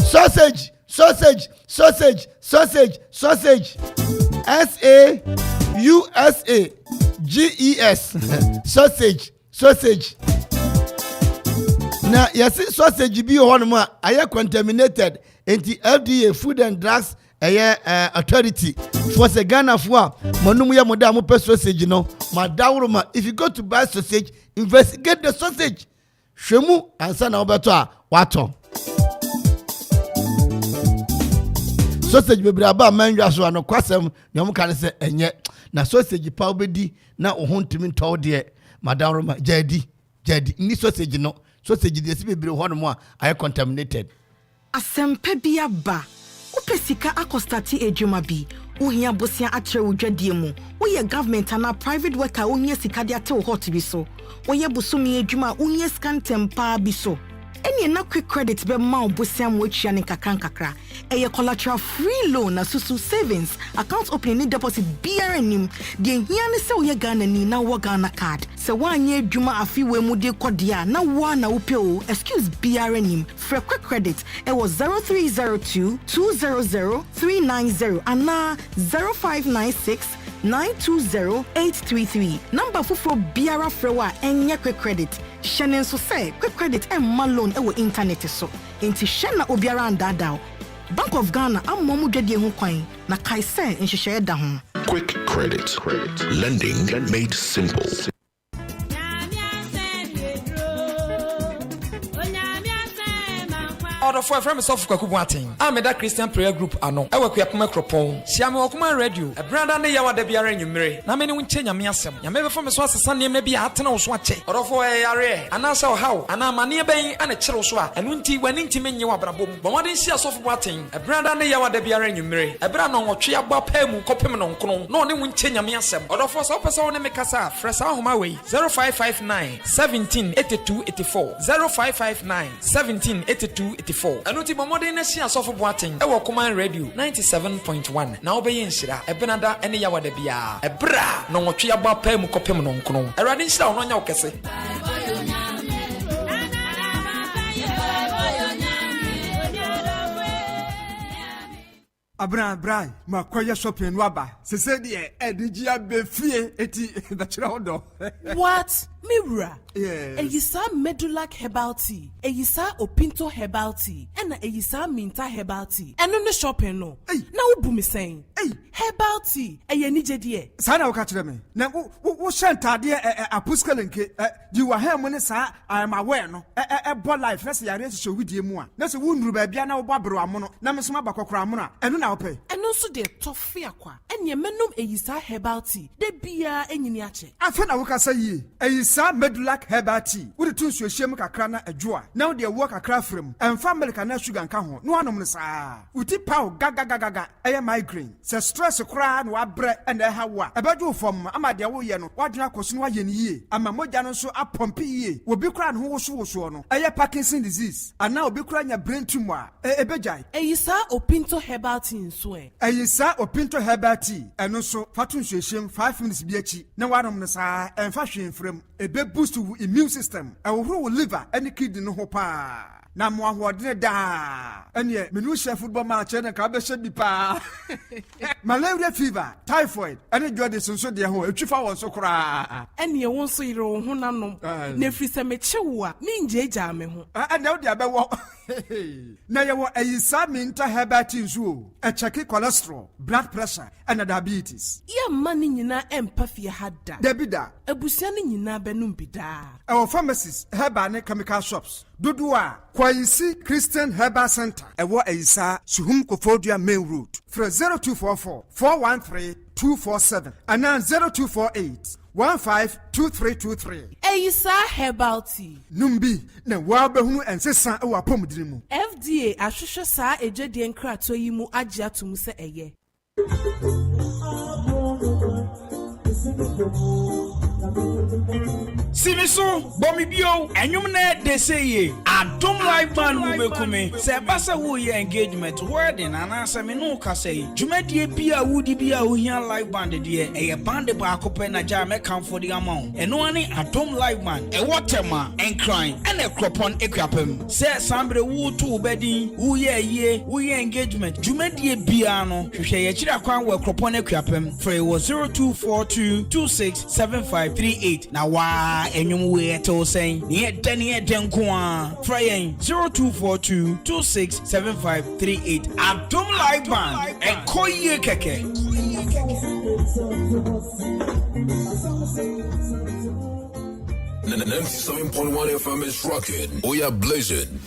sausage SAUSAGES sausage na yes sausage bi ho no ma aye contaminated enti FDA Food and Drugs authority for the Ghana for monum ya moda mo pe sausage no madawroma if you go to buy sausage investigate the sausage hwemu ansa na obeto a wato sausage bebraba manwa so ano kwasem ne mo kan se enye na sausage pa obedi na ohontimi nto de madawroma jadi ni sausage no sausage de bebre ho no mo a contaminated asempa bia ba upesika akostati ejuma bi uhia bosia atre wodwadie mu woye government ana private worker uhia sika de ate hot bi so woye busumi ejuma uhia scan tempa bi so eni na quick credit be ma obosia mo atwa ne kakra eye collateral free loan na susu savings account opening deposit BRNim de hia ne se woye Ghana ni na wo Ghana card se wanye ejuma afiwe mu de kodia na wo na wo peo excuse BRNim for quick credit it was 0302 200 390 and 0596 920-833. Number for Biara Frewa and quick credit. Shannon so say quick credit and malone ewo internet so. Enti Shanna Obiara and Dadao. Bank of Ghana am momu dedi ho kwan na kai say en hwehwe da ho. Quick credit. Lending made simple. order for from myself kwakubuaten. I'm a Christian prayer group ano. E we kwakuma kropon. Sia me Okoman radio. E branda ne yawa da biara nwumere. Na me ne wonche nyame asem. Nyame be for me so asesa ne me bia atena wo so ache. Order for yare. Anasa how. Ana mane ben ana kire so a. Eno nti wani nti menye wa brabom. Bo modin sia so buaten. E branda ne yawa da biara nwumere. E bra no nwotwe agba pa mu kopem no nkono. No ne wonche nyame asem. Order for so pesa wo ne me kasa. Fresa homa we 0559 17 82 84 0559 17 82 84. Eno ti bomode na sia so buaten. E wo Okoman radio 97.1. Na obeye nshira e benada ene yawa da bia. E bra no nwotwe agba pa mu kopem no nkono. Erade nshira ono nya okese. Abra makoya shopping waba sese de edigia befie eti bachira odo. What? Mirror. Yes. Eyisa Medulac herbal tea. Eyisa Opinto herbal tea. And Eyisa Minta herbal tea. And on the shopping no. Hey. Now who me saying? Hey. Herbal tea. Eye ni jedie. Sana wakatire me. Na wo shantade apuskelenke di wa ha mo ne sa I am aware no. Bo life na se yare se widie mu a. Na se wunuru ba bia na wo bobro amono. Na me so mabakokora amono a. Eno na wo pe. Eno so de tofe akwa. Enye menum Eyisa herbal tea. De bia enyini ache. Afa na wo kasa yi. Eyisa Medulac herbal tea. Wo de tun so hiem kakra na adwo a. Na wo de wo kakra frem. Emfa milk na sugar nka ho. No anom ne sa. Uti paw gaga. Eye migraine. Se stress kra na wabre na ha wa. Ebedu fom ama de wo ye no. Wadwena koso no ye ne yie. Ama mogya no so apompe yie. Obi kra no wo no. Eye Parkinson disease. Ana obi kra nya brain tumor. Ebejai. Eyisa Opinto herbal tea nso e. Eyisa Opinto herbal tea. Eno so fatun so hiem 5 minutes bi achi. Na wanom ne sa emfa hwe mfrem. Ebe boost wo immune system. Ewo wo liver any kidney no ho pa. Na mo ahodene da. Ene menu chef football match na ka be hye bi pa. Malaria fever, typhoid, ene jode sonso de ho etwifa won so kra. Ene won so yire wo ho nanom. Na frisa me chewo a me njeja me ho. Ene wo de abewo. Na ye wo Eyisa Minta herbal tea nso. E check cholesterol, blood pressure, and diabetes. Ya mani nyina empa fie hada. Debida. Abusia ni nyina benum bida. Our pharmacies, herbal and chemical shops. Dudua, Kwayisi Christian Herbal Center. Ewo Eyisa Suhum Kofodia Main Road. From 0244 413 247 and now 0248 152323. Eyisa herbal tea. Numbi na wabehunu ensesa ewa pomdirimu. FDA ahwehwe saa ejadie nkrato yi mu agye atum se eye. Simiso, Bomi Bio, and you net they say, I don't like man who be me. Say, Bassa who your engagement, wedding, and answer me no say. Jumeti Pia would be a Uhian live band, dear, a band back open a jam account for the amount. And no one I don't like man, a waterman, and crying, and a crop on a crapum. Say, somebody who to bedding, who ye engagement. Jumeti Piano, you say a chira will crop on a crapum. For it was 0242 267538. Now, why? Enyum we to saying near Daniel Denkwa Fraying 0242 267538. I don't like band and Koye Keke 97.1 FM is rocking. We are blazing.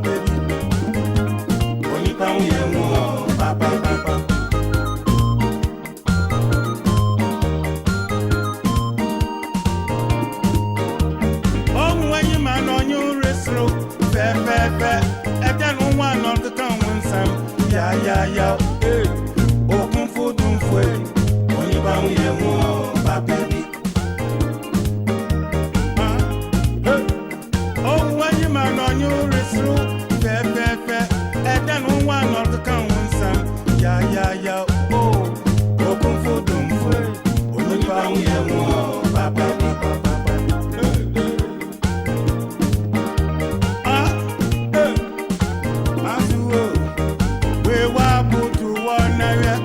baby. Only pound you more, papa. Oh, when you man on your wrist, fair. And then one on the town when some. Yeah. Hey, oh, kung fu dum fue. Only pound you more, papa. Man on your wrist, fair, and then one of the common some. Yeah. Oh, kung fu dum fu. Only found you more, papa. We were put to one area.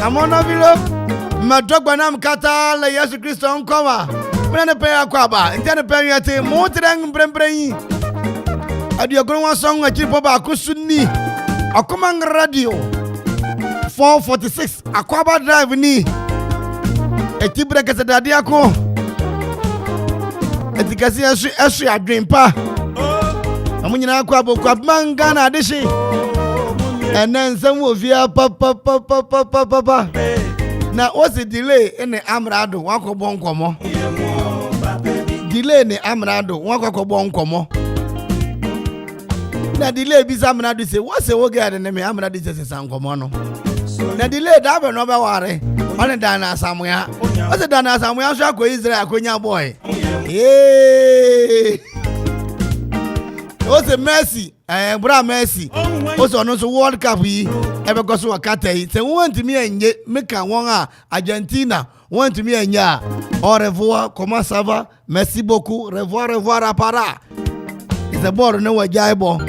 Amonavilo. Madogba nam kata la Yesu Kristo nkoma. Mene pe Akwaaba. Ntene pe yete motreng brembrenyi. Adiogro wan song achipo ba kusuni. Okoman Radio 446 Akwaaba Drive ni. Etibre kese dade ako. Etikasi esu adwempa. Amunyina Akwaaba Akwaaba ngana adeshi. And then some of you papa. Now what's the delay in the Amrado? Wako bon komo. Delay in the Amrado, wako bon komo. Now delay bis Amrado say, what's the work at the name Amrado says Sancomono? Now delay that no worry. On a dana somewhere. What's the dana somewhere? Shako Israel, Konya boy. Yay! What's a mercy? Bra mercy. Also no World Cup yi ebe go so wakata yi. Se want me enye make won Argentina want me enya. Au revoir, comment ça va? Merci beaucoup. Revoir à para. It's a board no wajaibo.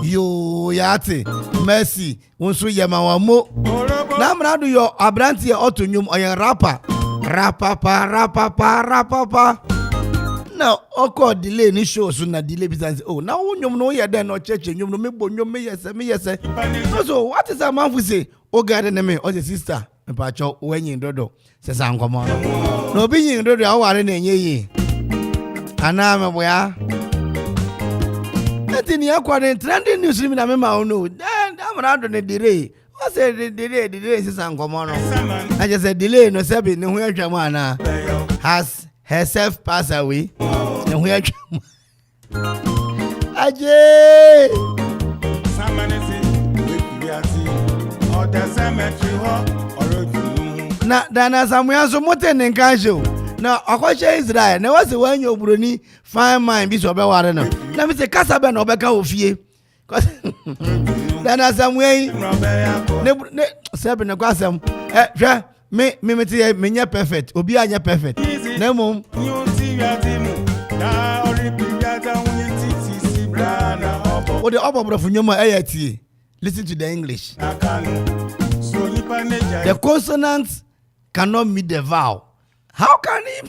Yo yate. Merci. Wonso yema wa mo. Na mra do yo abranti otunyum oyen rapper. Rapapa. Now, oko delay ni show so na delay business. Oh, now nyom no ye den no church nyom no mebo nyom me yes. So what is a man who say? O God na me o the sister. Me pa cho wenyin dodo. Se san komo no. No bi yin dodo aware na enye yi. Ana me boya. Etini akwa den trending news mi na me ma no. Dan amra do ne delay. O say delay se san komo no. I just say delay no se bi ne hu atwa ana. Has herself pass away. And we are Ajay. Na dana samuya so moten nkanjo. Na akwache Israel. Na wase wanyo obroni fine mind bi so be ware no. Na me se kasa be na obeka ofie. Dana samuya yi. Ne sebe na kwasam. Hwe me te me nya perfect. Obi anya perfect. Nemo. What the upper of Nyoma AIT? Listen to the English. The consonants cannot meet the vowel. How can he?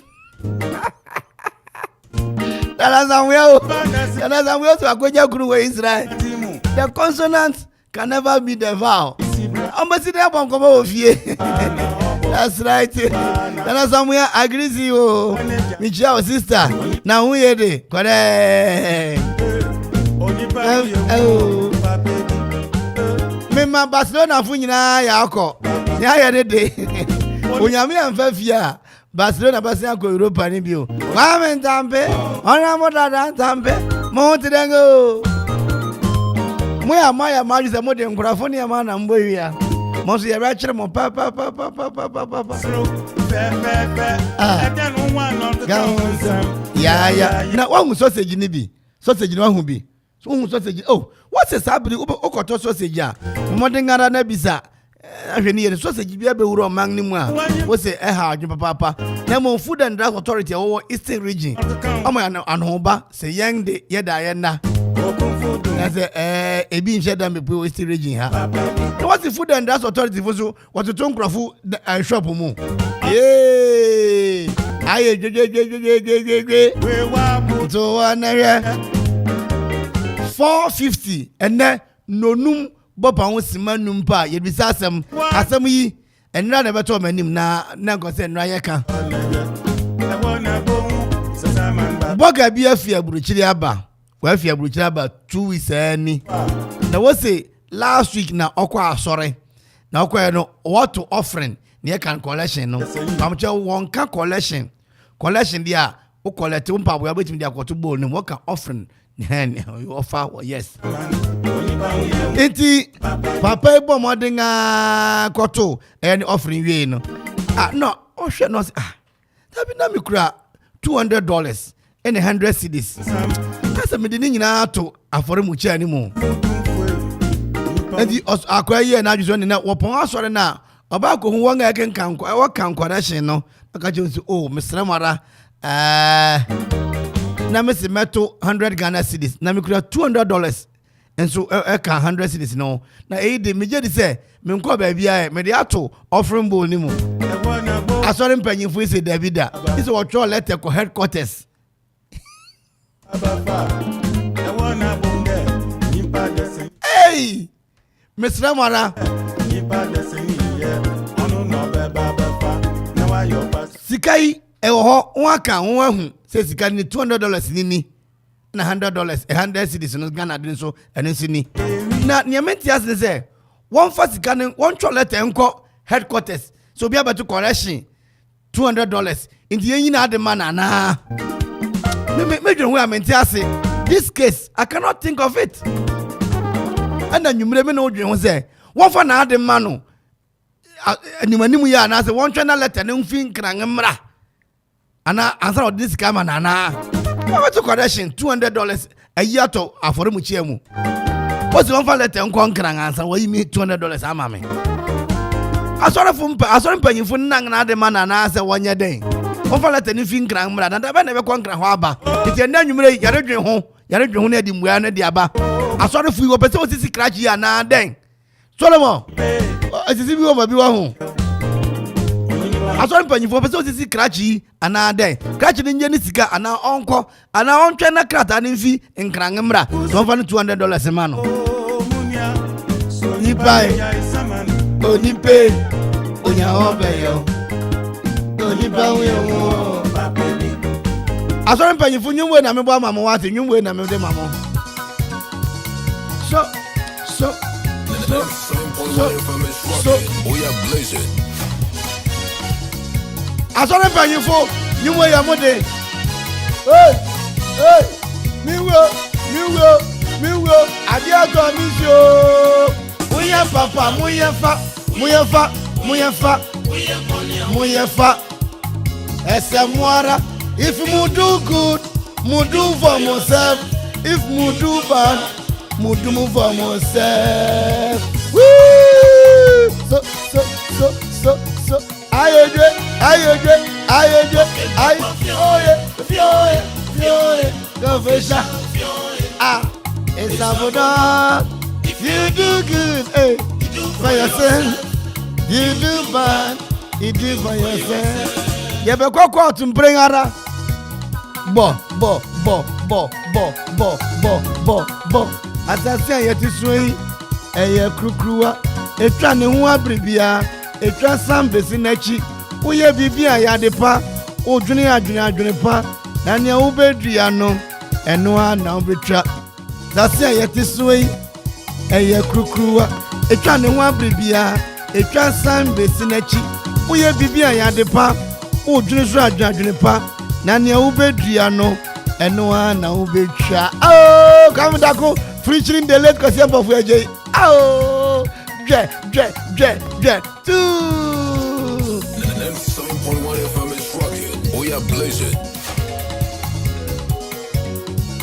The consonants can never meet the vowel. That's right. Then somewhere agrees you. Michelle sister. Now who are they? Correct. Mema Barcelona funyina yako. Nya ya de. Onyame amfafia. Barcelona basia ko Europa ni bio. Wa men tambe. Ona mo dada tambe. Mo tidengo. Mo ya maya maju se mo de nkurafo ni ama na mbo wia. Mo so ya ba kire mo pa. Ya. Na wa hu sausage ni bi. Sausage ni wa hu bi. So sausage. Oh, what's a sabri okoto sausage ya? Mo de ngara na bisa. Ahwene ye sausage bia be wuro man ni mu a. Wo se ha adwo papa. Na mo Food and Drug Authority wo Eastern Region. Omo ya anhoba se yen de ye da ye na. Na se ebi nche da me po Eastern Region ha. No what's the Food and Drug Authority for so what to nkrofo shop mu. Aye je. We wa to anere 450 and then no num bopa won sima num pa ye bisa asem yi enra na beto manim na go se nra ye ka boga bi afia buruchiri aba wa afia buruchiri aba 2 weeks ani na wo say last week na okwa asore na okwa no what to offering na can collection no amche won ka collection dia o collect umpa bo abetimi dia kwoto bowl no what can offering you offer yes. Enti papa ebo modinga koto and offering we no. No, oh shit no. That be na me kura $200 and 100 cedis. That's me dini nyina to afore mu chi animu. Enti akwa ye na adwo ne na wopon asore na oba ko hu wanga ken kan correction no. Aka jonsi oh Mr. Mara na me se meto 100 Ghana cedis na me kura $200 and so eka 100 cedis no na de me je di say me nko ba bia me de ato offering bowl ni mu asori mpanyinfo ise Davida ise wo tro letter ko headquarters hey Mr. Mara sikai ewo waka won say sika ni $200 ni na $100 100 cedis no Ghana din so eno sini na niamenti as say one for sika ni one chocolate enko headquarters so be about to correction $200 in the yin na the man na me dwen we amenti as this case I cannot think of it and then you me no dwen say one for na the man no animanimu ya na say one channel letter no fin kran mra ana answer of this scam na what to correction $200 a year to afore mu chiemu what's one for letter nko nkran answer why me $200 ama me asore mpanyinfo nan na de mana na say wonye den one for letter ni fi nkran mra na ba na be ko nkran ho aba iti na nwumre yare dwen ho na di muya na di aba asore fu wo pese osisi scratch ya na den Solomon asisi bi wo ba bi wa ho asori mpanyinfo pese osisi krachi ana den krachi ni nye ni sika ana onko ana ontwe na krata ni mfi nkran mra so fa $200 ma no ni bai oni pe onya obeyo oni ba we wo asori mpanyinfo nyumwe na mebo ama mo wate nyumwe na mede mamo so we are blazing. Asore panyifo nyumwe ya mode miwo adi ato misio muye papa muye fa ese mwara if you do good do for myself if you do bad do for myself woo so Confession. It's Abuna. You do good, for yourself. You do bad, you do for yourself. You be go to bring ara. Bo. Asase yeti suyi, eye krukruwa. Etwa ne ho abribia, etwa sambesi nachi. Uye bibia ya depa, odwene adwene pa. Na ne wo bedua no, eno a na wo betwa. Asase yeti suyi, eye krukruwa. Etwa ne ho abribia, etwa sambesi nachi. Uye bibia ya depa, odwene so adwene pa. Na ne wo bedua no, eno a na wo betwa. Oh, Okoman Darko featuring the late Kosia Bofueje. Oh, J. 2. 97.1 FM is rocking. We are blazing.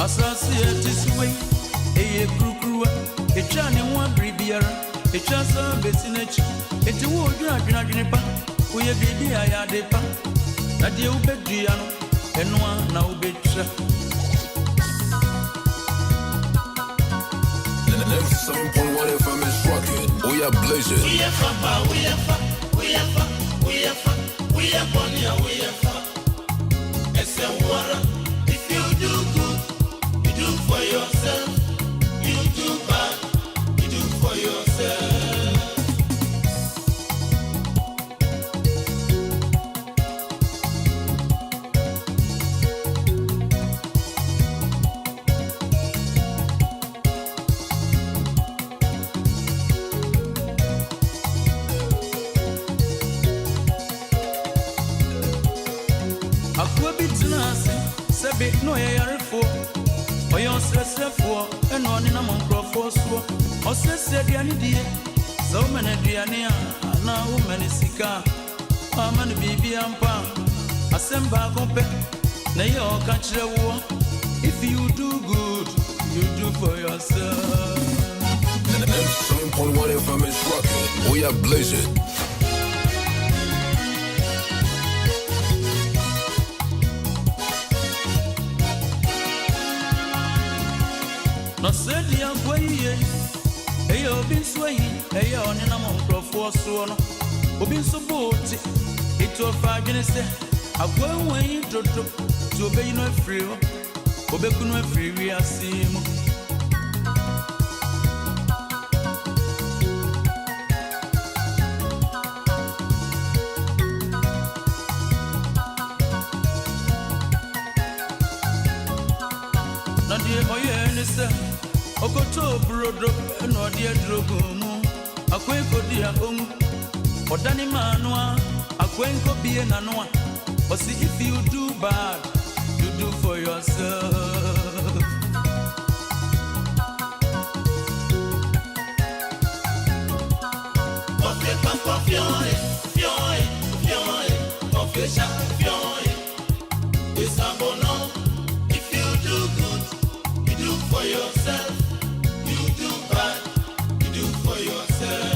Associate this way, a crew, a channel one brebier, a chance of business, a two drag, we have baby I had a pan, a dear Bedriano, and one now betra. 97.1 FM is rocking. We are blazing. We are fun, we are fun, we are fun, we are fun, we are fun, we are fun. It's a water. If you do good, you do for yourself. You do bad, you do for yourself. No, you're for or your sister for and on in a month for so or said the idea. So many Diania, now many sika, how many baby and palm. Assemble compare, now you'll catch the war. If you do good, you do for yourself. 97.1 FM is rocking. We are blazing. No said the way, ayo been swaying, ayo on in a month for so no. Obin so boat, it was 5 minutes. I go away to obey no free, obey no free, we are seeing. Not dear, oh yeah, Okoto brodo no dia drogumu akwenko dia odani manwa akwenko bie nanwa osi if you do bad you do for yourself. If you do good, you do for yourself. For yourself.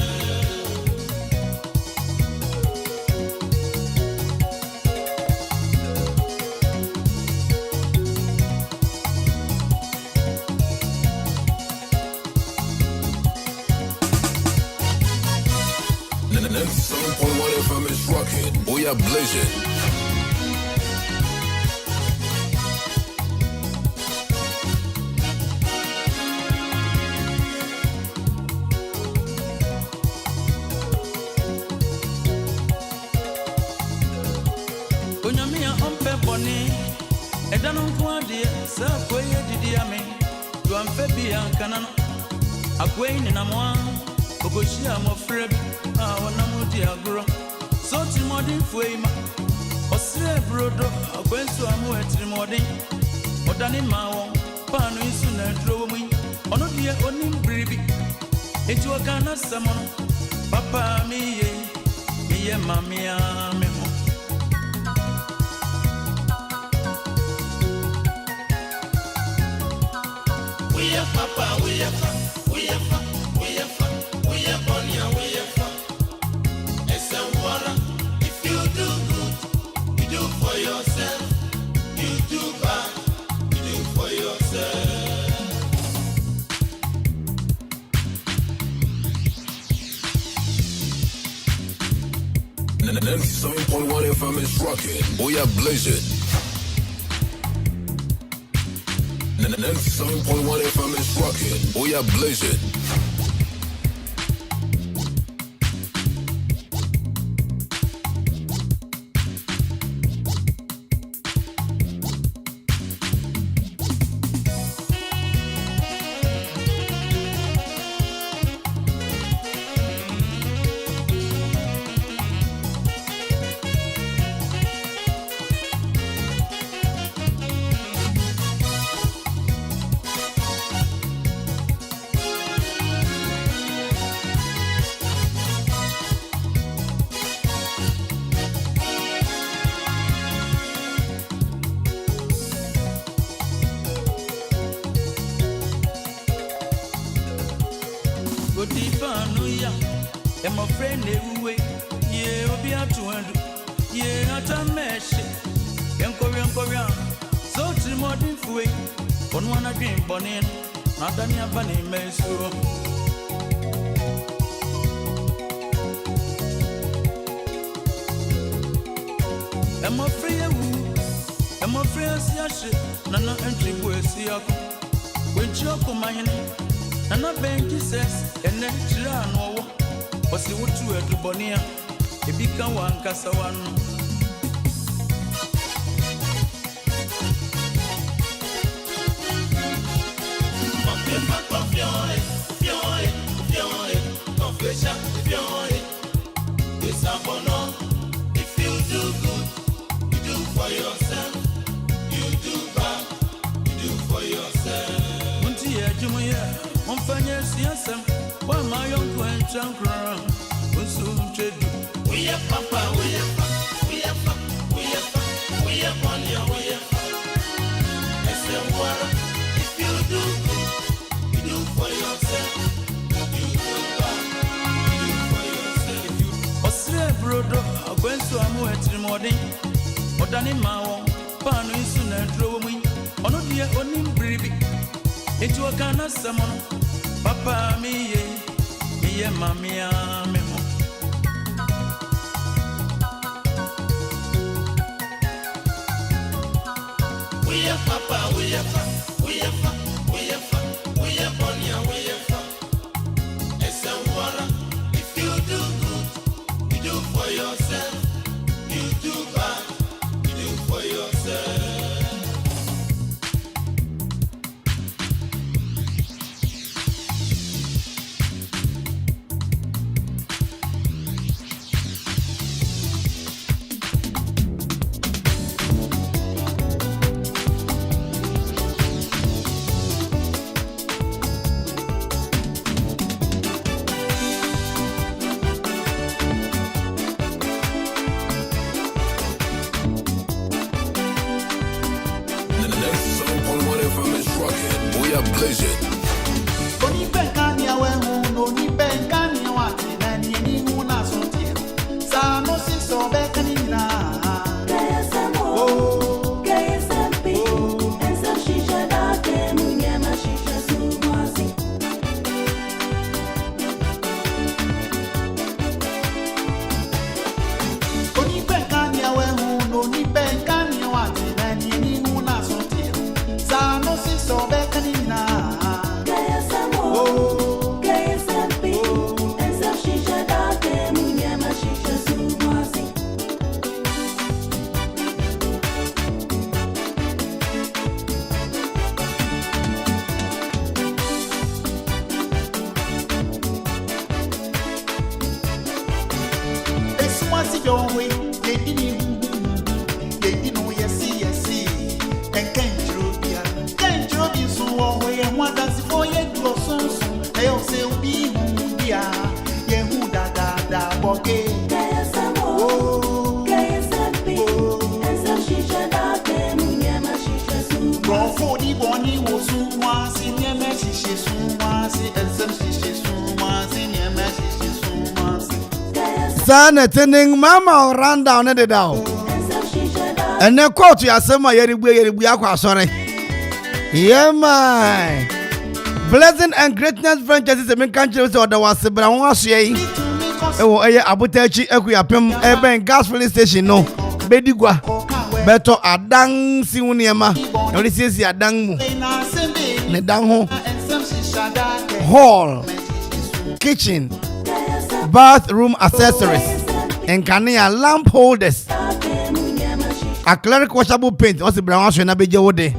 And 97.1 FM is rocking. We are blazing. Akwe ni na mwa okoshia mo freb wana mudi agro so ti modin fuema osre brodo akwensu amu etri modin odani mawo panu isu na drowo mu ono die onim bribi eju kana samono papa mi ye mamia me ho. We are papa, we are papa. We are fun, we are fun, we are born here, we are fun. It's a water. If you FM is rocking. We are blazing. 97.1 FM is rocking. We are blazing. And my friend, they yeah, Obi Atuandu, yeah, Atamesh, and Korean, so to modern way, on one again, Bonin, not any bunny meso. And my friend, Yashi, Nana entry boy, see when Choco and a bank says, and then Chirano. Was the wood to a Dubonia, a big one, Cassawan. If you do good, you do for yourself. You do bad, you do for yourself. Muntia Jumaya, Monfanya Siasam. Why my young friend Chankra was so dread? We are Papa, we are money, we are water. If you do good, you do for yourself. You do bad, you do for yourself. If you Australia, brother, I went to a more at the morning. But I need my own pan is soon and throw me. On a dear only baby. Into a can of someone. Papa, me, yeah, mammy, we are Papa, we are Bonia, we are it's a water. If you do good, you do for yourself. You do bad, you do for yourself. Sana tending mama ran down at the down. And then quote you as some yeribu sorry. Yeah, my blessing and greatness franchises in countries or the was Brown was ye. Oh, Abutechi Equiapim Eben gas filling station no. bedigwa beto adang si uniema na odi siesie adang mu ne dan ho hall kitchen bathroom accessories enkania lamp holders acrylic washable paint o si brown so na beje wode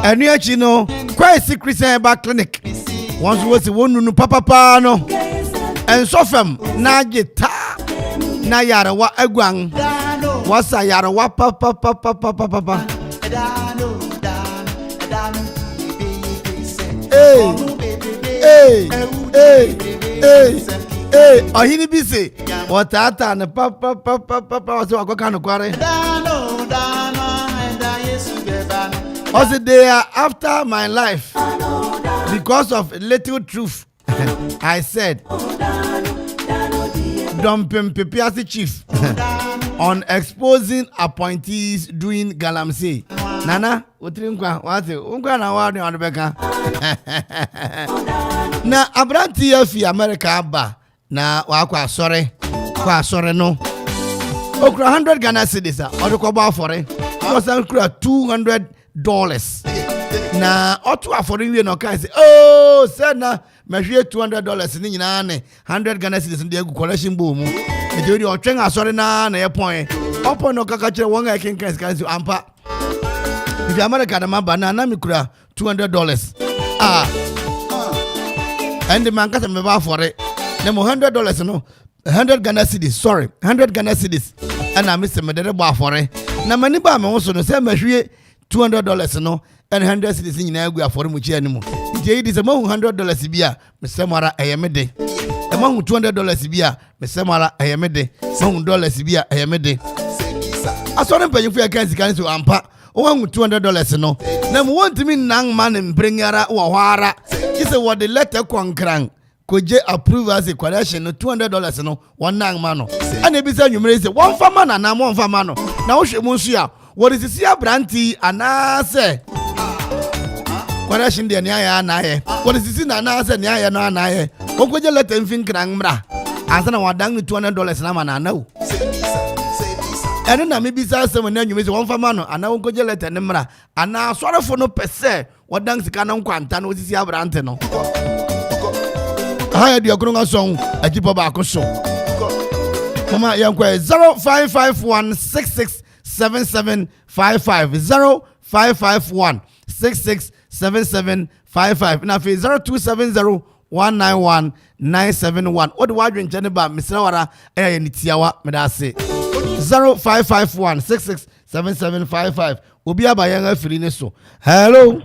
enu achi no kwai secret herbal clinic once wo si wonu papa no ensofem na gita na yarawa agwan wasa yarawa papa Ohene bi say watata na papa wasa wakoka no kware also they are after my life because of little truth. I said dumping Pepiasi chief on exposing appointees doing galamsey. Nana, utirinkwa wate unkwa na wadi wanabeka. Na abranti ya fi America aba na wakwa sorry no. Okra 100 Ghana cedis odukwa ba afore. Osan kura $200. Na otu afore wie no kai say oh said na mehwe $200 ni nyina ne 100 Ghana cedis ndi egu collection bo mu. E dey otwen asore na ye point. Opo no kaka kire won ga kenkan sika so ampa. If America na maba na mi kura $200. And the man kasa me ba afore. Na mo $100 no 100 Ghana cedis, sorry, 100 Ghana cedis. And I miss me de bo afore. Na mani ba me wo so no say mehwe $200 no and 100 cedis nyina egu afore mu chi animu. Je di say mo $100 bia me semara eyemede. E mo $200 bia me semara eyemede. Mo $100 bia eyemede. Asore mpanyfu ya kan sika so ampa. O wan $200 no. Na mo want me nan man mbringara wo hwara. Ki say what the letter konkran. Koje approve as a collection no $200 no one nan man no. And e bi say nwumere say one farmer na one farmer no. Na wo hwe mu nso ya. What is this brandy anase? Collection de nya na ye. What is this na anase nya ye no na ye. Okoje let mfin kran mra. Ansa na wadang $200 na mana na wo. Eno na me bisa asem na nwumi se won fama no ana okoje let ne mra. Ana sorofo no pese wadang sika na nkwanta na osisi abrante no. Haya di okrunga song ajipo ba akoso. Mama yankwa 0551667755 0551667755 na fe 0270191971 odi wadwen chene ba misrawara eya nitiawa medase 0551667755 obi abayan afiri ne so. Hello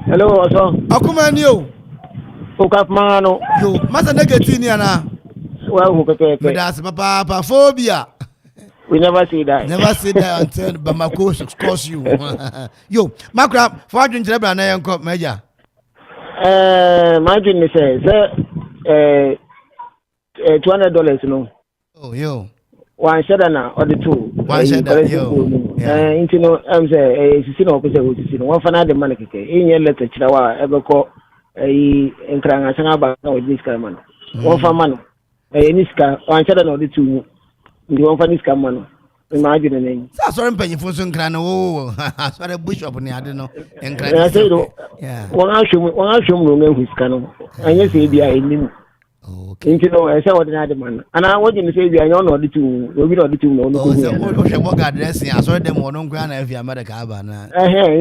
oso Okoman yo okapmano yo masa negati ana wa hu pepe medase papa phobia. We never say that. Never say that until Bamako scores you. Yo, Makra, for doing Trebra na yanko meja. My dream say $200 no. Oh, yo. One shada na or the two. One shada yo. Into no am say sisi no ko say sisi no one fana de man keke. Inye letter chira wa ebe ko enkranga sanga ba na odi ska man. One fama no. Niska one shada na the two. Ndi won fa niska mano imagine name sa sorry mpanyifo so nkra na wo sorry bishop ni ade no nkra yeah won ahwem no ngu niska no anya se bia enim okay nti no e se wode na ade man ana wode ni se bia anya no de tu obi no de tu no ko se wo hwe mo ga address ya sorry dem wono nkra na afi America aba na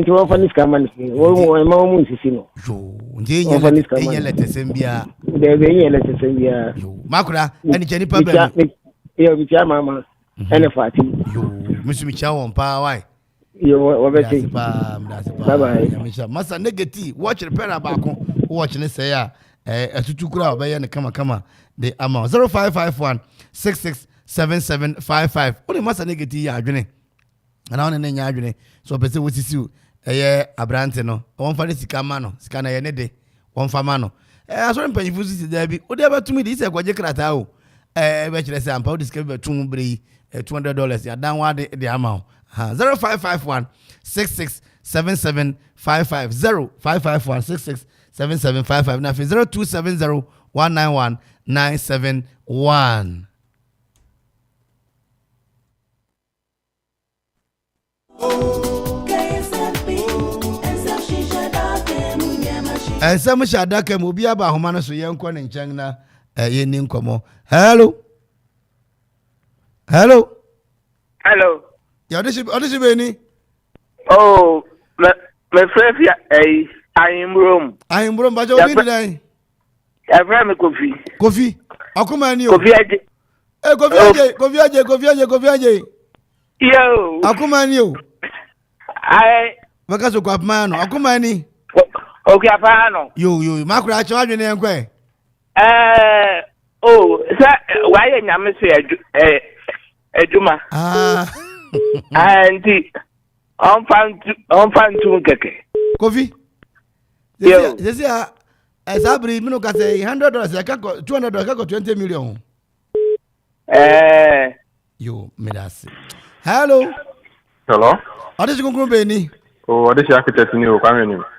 nti won fa niska man wo ma mu nsisi no yo nti enye letesem bia de be enye letesem bia yo makura ani cheni problem yo bitia mama ene fati yo musu bitia won pa why yo wabeti mdase pa bye bye yamisha masa negative watch repair baako watch ne say ya atutu kura obaye ne kama the amount 0551667755 only masa negative ya adwene ana one ne nya adwene so pese wosisi abrante no won fa ne sika ma no sika na ye ne de won fa ma no asore mpanyifu sisi da bi odi abatumi di se kwaje krata o be kire say ampa odi sika be tun bre $200 ya dan wa de amount 0551 667755 0551 667755 na 0270 191 971 Some Shadaka will be about Homanas young one in China, in Ninkomo. Hello. Hello. Hello. Yodishibeni. Oh, my friend, I am room. I am room, but you're today. I've had a coffee. Coffee. Okoman Kofi. Yo. Okoman I. Because of man, Okomani. Okay, Apano. You, Macra, charge your name. Oh, why am I say a Juma? And on found to get Coffee. This is as I believe, Minuka say $100, I can go $200, I can go 20 million. You made us. Hello. What is going to be? Oh, what is the architect new?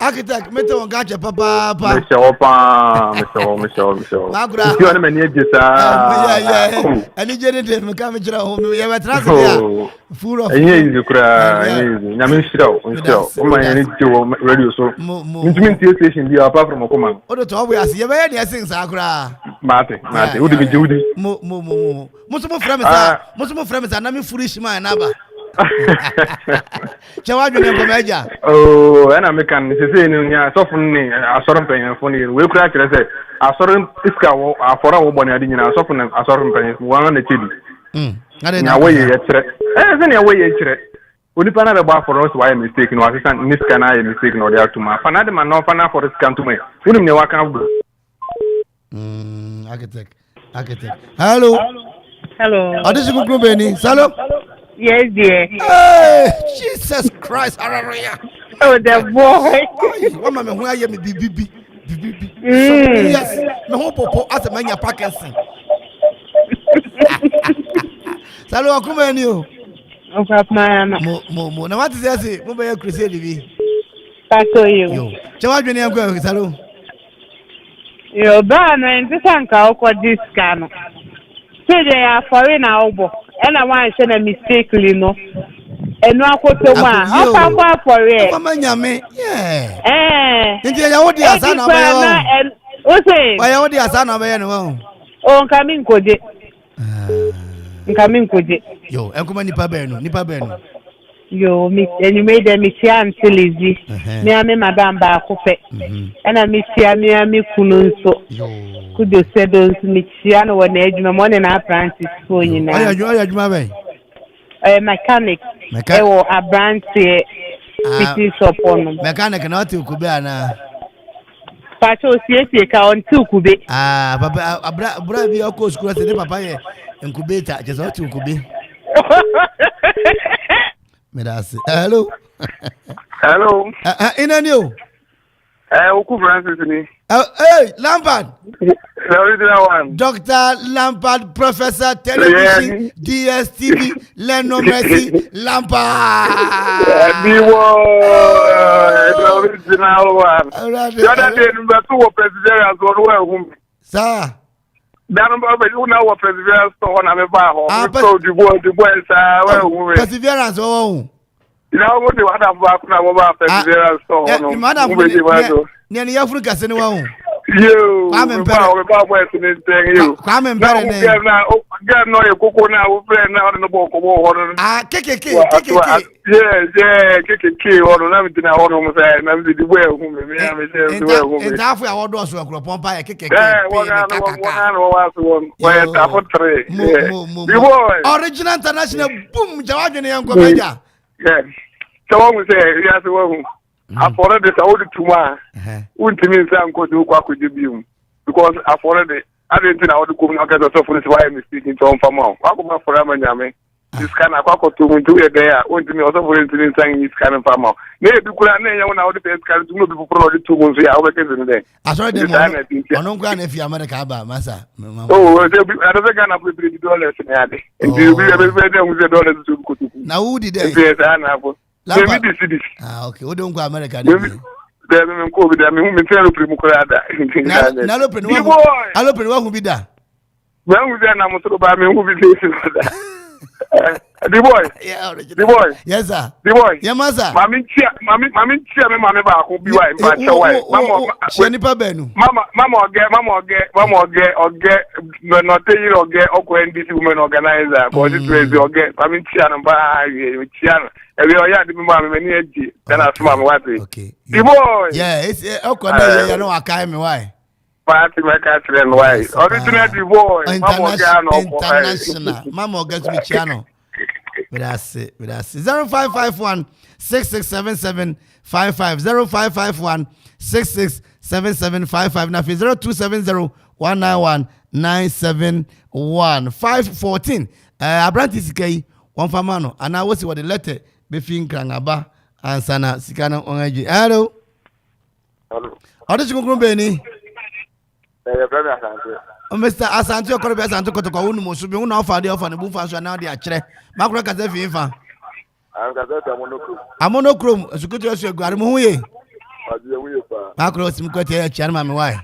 Architect, Metal Gacha, Papa, Mr. Magra. You are many ages. Yeah. Any genitive, come home. You have a transfer full of you cry. I'm still. My radio so. Intimate station, you are apart from Okoman. Oh, the top we are seeing any things, Agra. Martin, would be Judy. Most of my friends are not foolish man, Abba. Oh, and I'm making the softening. I saw him paying for you. We'll crack it. I saw him for a woman. I didn't soften. I saw him paying one on the chili. I didn't know where you had anyway. Would you plan about for us why I'm mistaken or Miss Can I mistaken or there to my fanada man, no fan for this come to me. Wouldn't you walk out? Architect. Hello. How does it go, Benny? Salom. Yes, dear. Hey, Jesus Christ, hallelujah. Oh, the boy. What man, why you be? Yes, no hope as a man, you're Parkinson. Salom, come on, you. Oh, Papa, Mo. Now, what is that? Mobile crusade. That's you. Charge me, I'm going, Salom. You're born and to thank our this can. So they are foreign elbow. And I want to send a mistakenly, no. And no, I put the one. How far for it? Yeah. India, what the son of and okay. Why, what the son of anyone? Oh, coming, could it? Coming, could it? Yo, and come on, Nipabeno. Yo, miss, and you made a mission to lazy. Me, Madame Bacope. And I miss me, Kununso. Could you say those Michiano when edge my morning apprentice for you now? A mechanic. Or a branch fitting upon mechanic not to Kubana. Pacho CSA count 2 Kube. Papa, a brave your coast cross the papa and Kubeta, just ought to Kube. Hello. Hello. In a new. Hey, Lampard. Dr. Lampard, Professor, Television, DSTV, Leno Messi, Lampard. Original one. The other day, number 2 Perseverance on Sir. That number you know Perseverance on a bar. So the boys Perseverance, oh. You know what you have about Perseverance on. Madam, near Africa, anyone. You, I'm embarrassed. I'm embarrassed. Get no cocoa now, friend now in the book of water. KKK. Yeah, KKK, or everything I want to say, and I'm the way whom and halfway our doors were upon by a KKK. Original international boom, Jawajan young Comedia. Yes. So I will say, yes, I've already told it to my wouldn't mean some could do quack with you because I've already. I didn't think I would come and get a software why I'm speaking to him for more. I'll go for Ramanyame. This kind of quack to me do it there. Went to me also for instance saying this kind of farmer. Maybe you could have when I would be kind of people for the 2 months. I will get in there. I saw them. I don't go if you're America, Massa. Oh, I don't kind of $50 in the and you will be better with the dollars to go to. Now, who did they? Yes, I know. Okay, we don't go America. Then COVID, I mean, tell Primukrada. I'll open one who be there. Well, then I'm also by me who be the boy. Yeah, the boy. Yes, sir. The boy. Yeah, Massa. Mammy, mami tia me mama ba ko bi wa mpa che wa mama sheni pa benu mama oge no te yi oge okwo NDC women organizer ko di twezi oge mami tia no ba ye tia no e we oya di me mama me ni eji na asuma me wate okay boy yeah it's okwo na ye no akai me why party me ka tren why original di boy mama oge no international mama oge to me tia no That's it. 0551 6677 55 0551 6677 now 0270 191 971 514 Abranti Sikai one famano and I was what the letter befin krangaba and sana sikana ongaji hello Odechi kunkun beni Mr. Asante okoro be Asante kotoko wonu mosu bi wona ofa ne bu fa so na de akere makro ka se fi fa am ka se amonokrom sukutu eso eguare mu huye makro sim ko te akere ma me why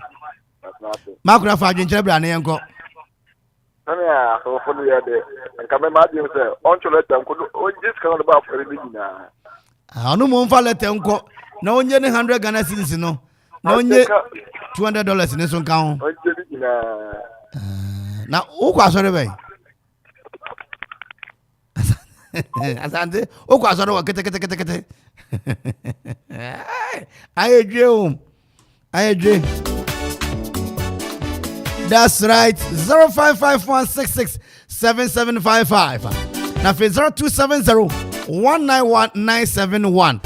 makro fa adwenkyere bra ne yenko ya so funu ya de nka me ma dim se on chole tam ko on jis kan do ba fere bi na onu mo mfa lete nko na onye ne 100 Ghana cedis no na onye $200 ne so nka ho na ukwa asore be Asante ukwa asore wa kete ayeje that's right 0551667755 na 0270191971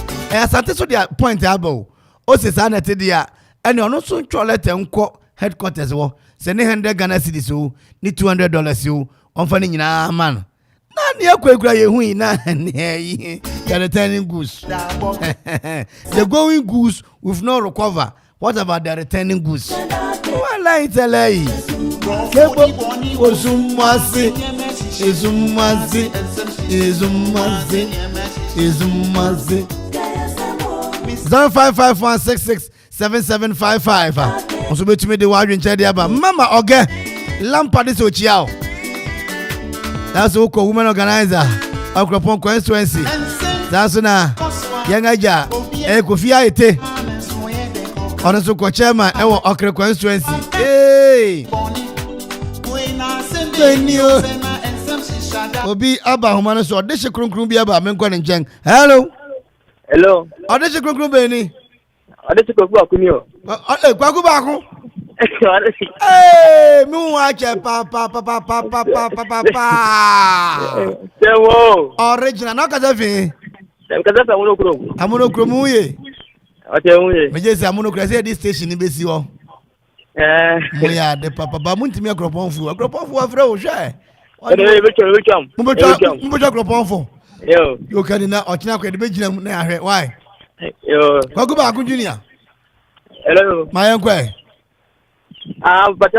Asante so dia point abo o se sa na te dia ene ono so ntwolete nko headquarters wo se ne 100 Ghana cedis o ni $200 o onfa ni nyina man na ne akwakura ye hu ina ne yi the returning goods the going goods we've not recover. What about the returning goods? Wala italai kebo ozumasi izumasi 0551667755 also betumi de wadwen chede aba mama oge lampade so chiao that's Oko women organizer Akropon constituency that's na yangaja Kofi Ayete on so ko chairman ewo Okre constituency hey Obi aba humano so de shekrunkrum bi aba menko ne nchen hello ode shekrunkrum be ni ade ti ko gba kuni o kwaku ba kun mi wa che pa sewo original no ka se fi amonokrom uye o te uye me je se amonokrom se this station ni be si wo mo ya de papa ba mu ntimi akropon fu afre wo hwe mo be akropon fu yo kan na o tina ko de be gina mu na ahwe why kwaku ba kun junior hello mayen kwe but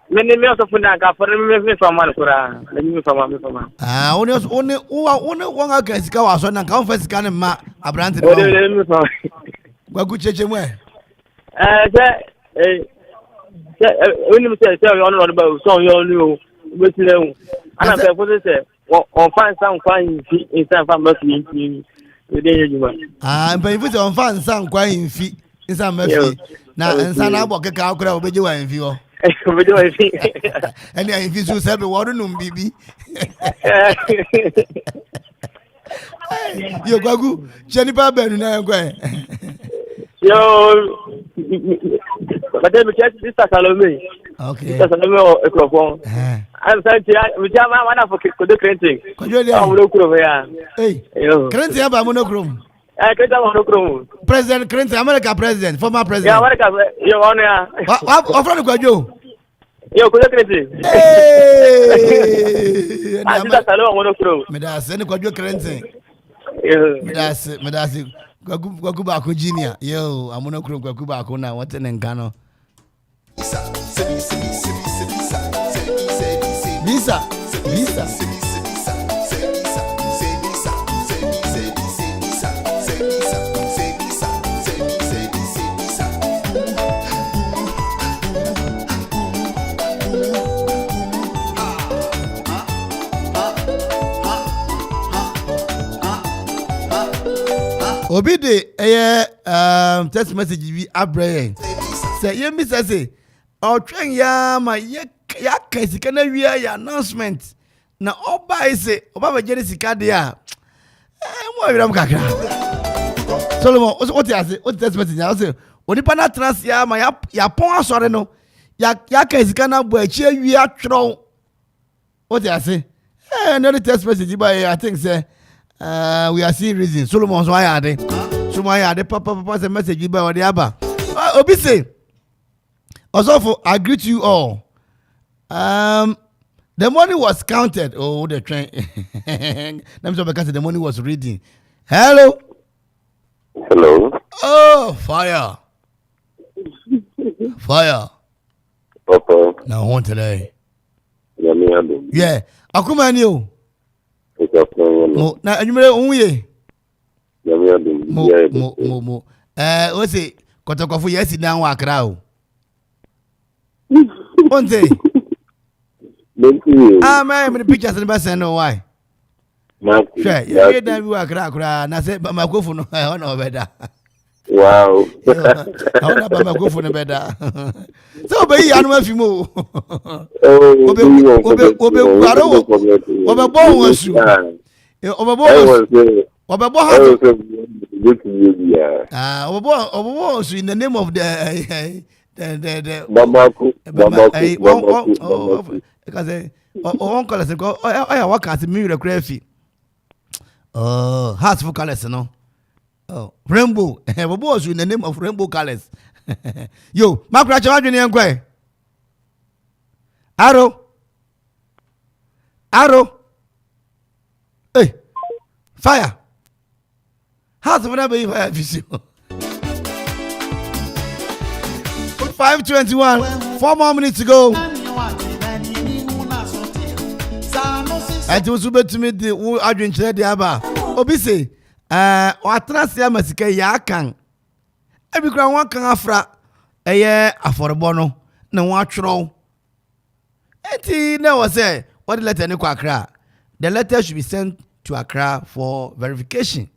me also funa ka for me fama kura me fama one wanga kasika wa so na ka on fasika ne ma abrante de me fama kwaku cheche mu oni me say on ba so yo ni o be tire o ana pe fo say on fan san kwan fi insan fa ma fi we dey yejuma mpa ifu say on fan san kwan fi insan ma fi na insan na abo keka akura obeje wa fi ho obeje wa fi ani ai fi so sabe woru num bibi yo kwagu cheni pa benu na nkwa yo bade mi chesi Mr. Salome okay Mr. Salome o Ekropon I'm saying we jam wana for ko de printing kwajole monokrom ya yo printing aba monokrom keta monokrom president printing America president former president yeah America yo on ya wa from kwajo yo ko de printing Mr. Salome monokrom me da se ni kwajo printing me da se kwaku ba ko junior yo amonokrom kwaku ba ko na wote ne nka no Visa. Obi de text message bi abrɛ say yemi say ɔtwɛn ya ma ya ka sika na wia ya announcement na ɔba ise ɔba ba gere sika de a mo awiram kakra Solomon what you say what text message ya say onipa na trans ya ma ya pon asɔre no ya ka sika na bo achi awia twro what you say no text message by I think say we are seeing reason Solomon so I ade so my ade papa say message by ode aba obi say also I greet you all. The money was counted. Oh, the train. Let me say because the money was reading. Hello. Hello. Oh, fire. Fire. Papa. Now on today. Yeah. Akuma ni o. Mo na anwumere onye. Mo. We say kotokofo yesi dan wa akra o. Onte. Man, me pictures in the send no why. Sure, you dan we akra na say makofo no e no beda. Wow. I want to go for the better. So be you anu afi mo. Obe bon wasu. Obe bon ha. Obe bon in the name of the Bamako. Because on colors go I work at me the crazy. Oh, hearts for colors no. Oh, rainbow. What was in the name of rainbow colors? Yo, Macra Chadrin and Quay. Arrow. Hey, fire. How's whatever you have you? 5:21. 4 more minutes to go. I do submit to me the Adrian Chediaba. Obisi. Watrasi ya masika ya kan ebi kra wan kan afra eye aforebono na watro enti na was say what the letter ni kwa Accra. The letter should be sent to Accra for verification.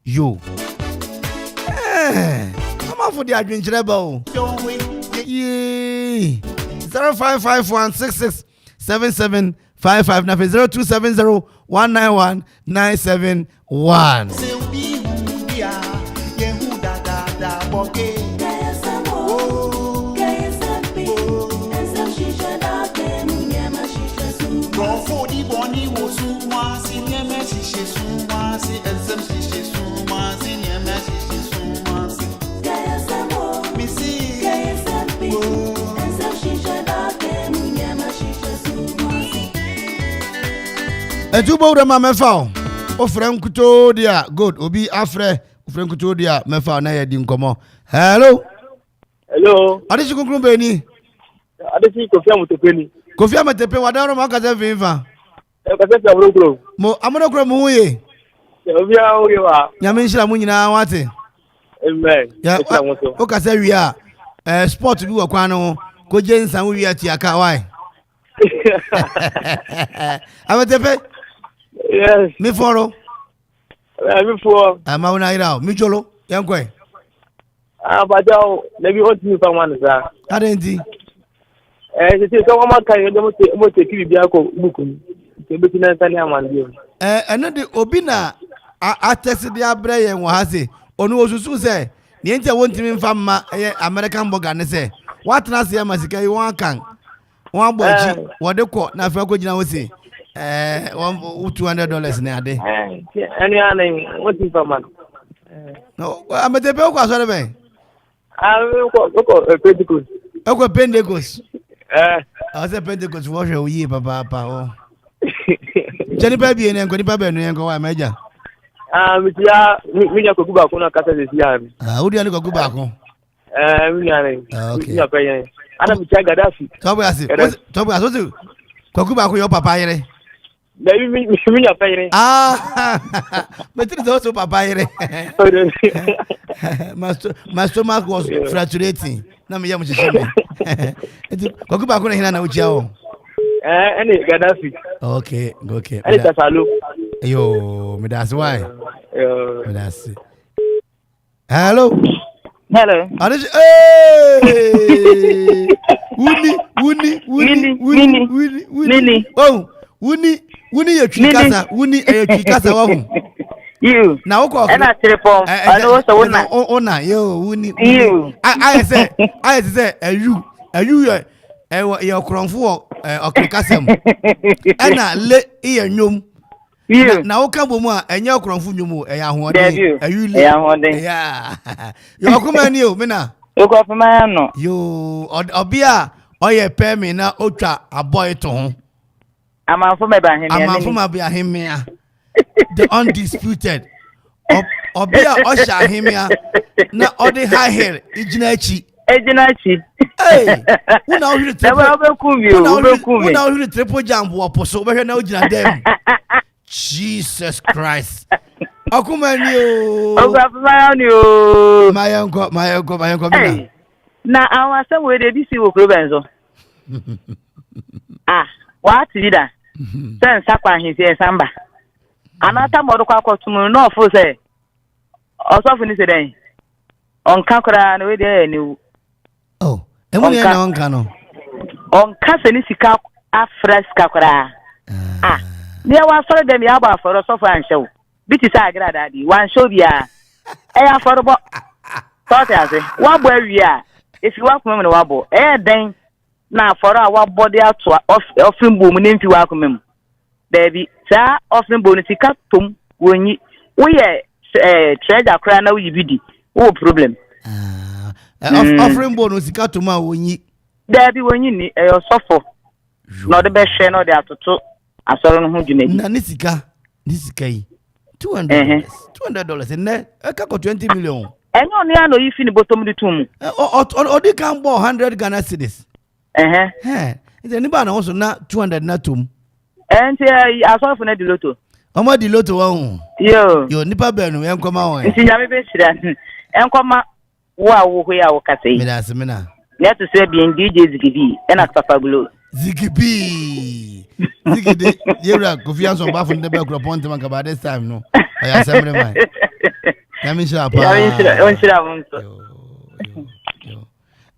Yo come on for the adventure ball. Yeah 0551667755 na 0270191971. Etubo ura ma mefa o frem kuto dia good obi afre o frem kuto dia mefa na ye di nkomo. Hello Adisi kunkun be ni Adesi Kofi Amotepe wadaro ma kaze viva Kaze amurokro mo amurokro mu ye obi a ori wa nyame nhira mu nyina wate amen ya o kaze wi a sport bi wo kwan no ko je nsan wi ati aka why Amotepe yes me follow me for amauna ira mi jolo yankwe bajao lebi hoti fa wan sa adenti se so ma kan yo mo te ki bia ko buku ke be tina sani amande eno de obi na atese de abre yen wo ha se onu osusu se ne enti wontimi mfa ma American burger ne se watna se ma sika yi won kan won agbochi wode ko na fa ko gina wo se $200 ne ade eni ani woti fa man no Amotepe ko asore be ko Pentecost ko Pentecost I say Pentecost wo hwe oyi papa o Jenny baby ne ko ni baba enu ko wa meja mitia minya ko guba ko na kasa de sia udi ani ko guba ko minya ne okay minya pa yen ana mitia Gaddafi tobo asi ko guba ko yo papa yere Baby, minya pa yen but so papa yere my stomach was fluctuating na me yam chishime ko guba ko na hina na uchia o any Gaddafi okay any Tasalo yo me that's why yo me that's Hello. Hello. Hey. Wuni. Oh, Wuni ye twikasa, Wuni ye twikasa wa hu. You. Na woko. Na telepon. Ano wo so wona. Ona yo Wuni. You. I say ayu ye ye okronfo okrekasem. Ena le ye nwom. Na woka bomu a enye okronfo nwom e ya hoode ayu le. Ya hoode. Yeah. Yo komani o me na. Okofuma no. Yo obia oye pay me na otwa aboy to ho. Amanfo me ba hemia. Amanfo ma ba hemia. The undisputed. Obia osha hemia na odi high hair igina achi. Hey, una ohiri triple jump wo poso be hwe na ogina dem. Jesus Christ. Okumani o. Okafumani o. Mayanko mina. Na awon asem we dey bi si wo kro benzo. What leader? Sen sakwa hinse samba. Anata modu kwa kotumu no fo say. Osofu ni se den. Onka kora na we dey ni. Oh, emuni na onka no. Onka se ni sika afreska kora. Ni wa soro dem ya ba foro sofu anshew. Biti sa agrada di wan show bia. Ya foro bo. Toti ase. Wa bo awia. If you walk me wa bo. Den na foro a wa body ato offering boom ni mfi wa komem. Baby, sa offering boom ni sika tom wonyi. We treasure kra na we bidi. No problem. Offering boom sika tom a wonyi. Baby wonyi ni e sofo. No de be hwe no de atoto asoro no ho dwumadi. Na ni sika yi. $200 ne eka ko 20 million. Enyo oni ano yi fi ni bottom di tum. Odi kan bo 100 Ghana cedis. Ise ni ba na won so na 200 na tum. Enti asofo na di loto. Omo di loto wa hu. Yo nipa be no enkoma won. Nti nyame be sira. Enkoma wa wo ho ya wo kasei. Me na. Let us say bien DJ Zigibi ena Papa Gulo. Zigibi. Zigide yera Kofi so ba fun de be kro point man ka ba this time no. Aya semre mai. Yami shira pa. On shira monso.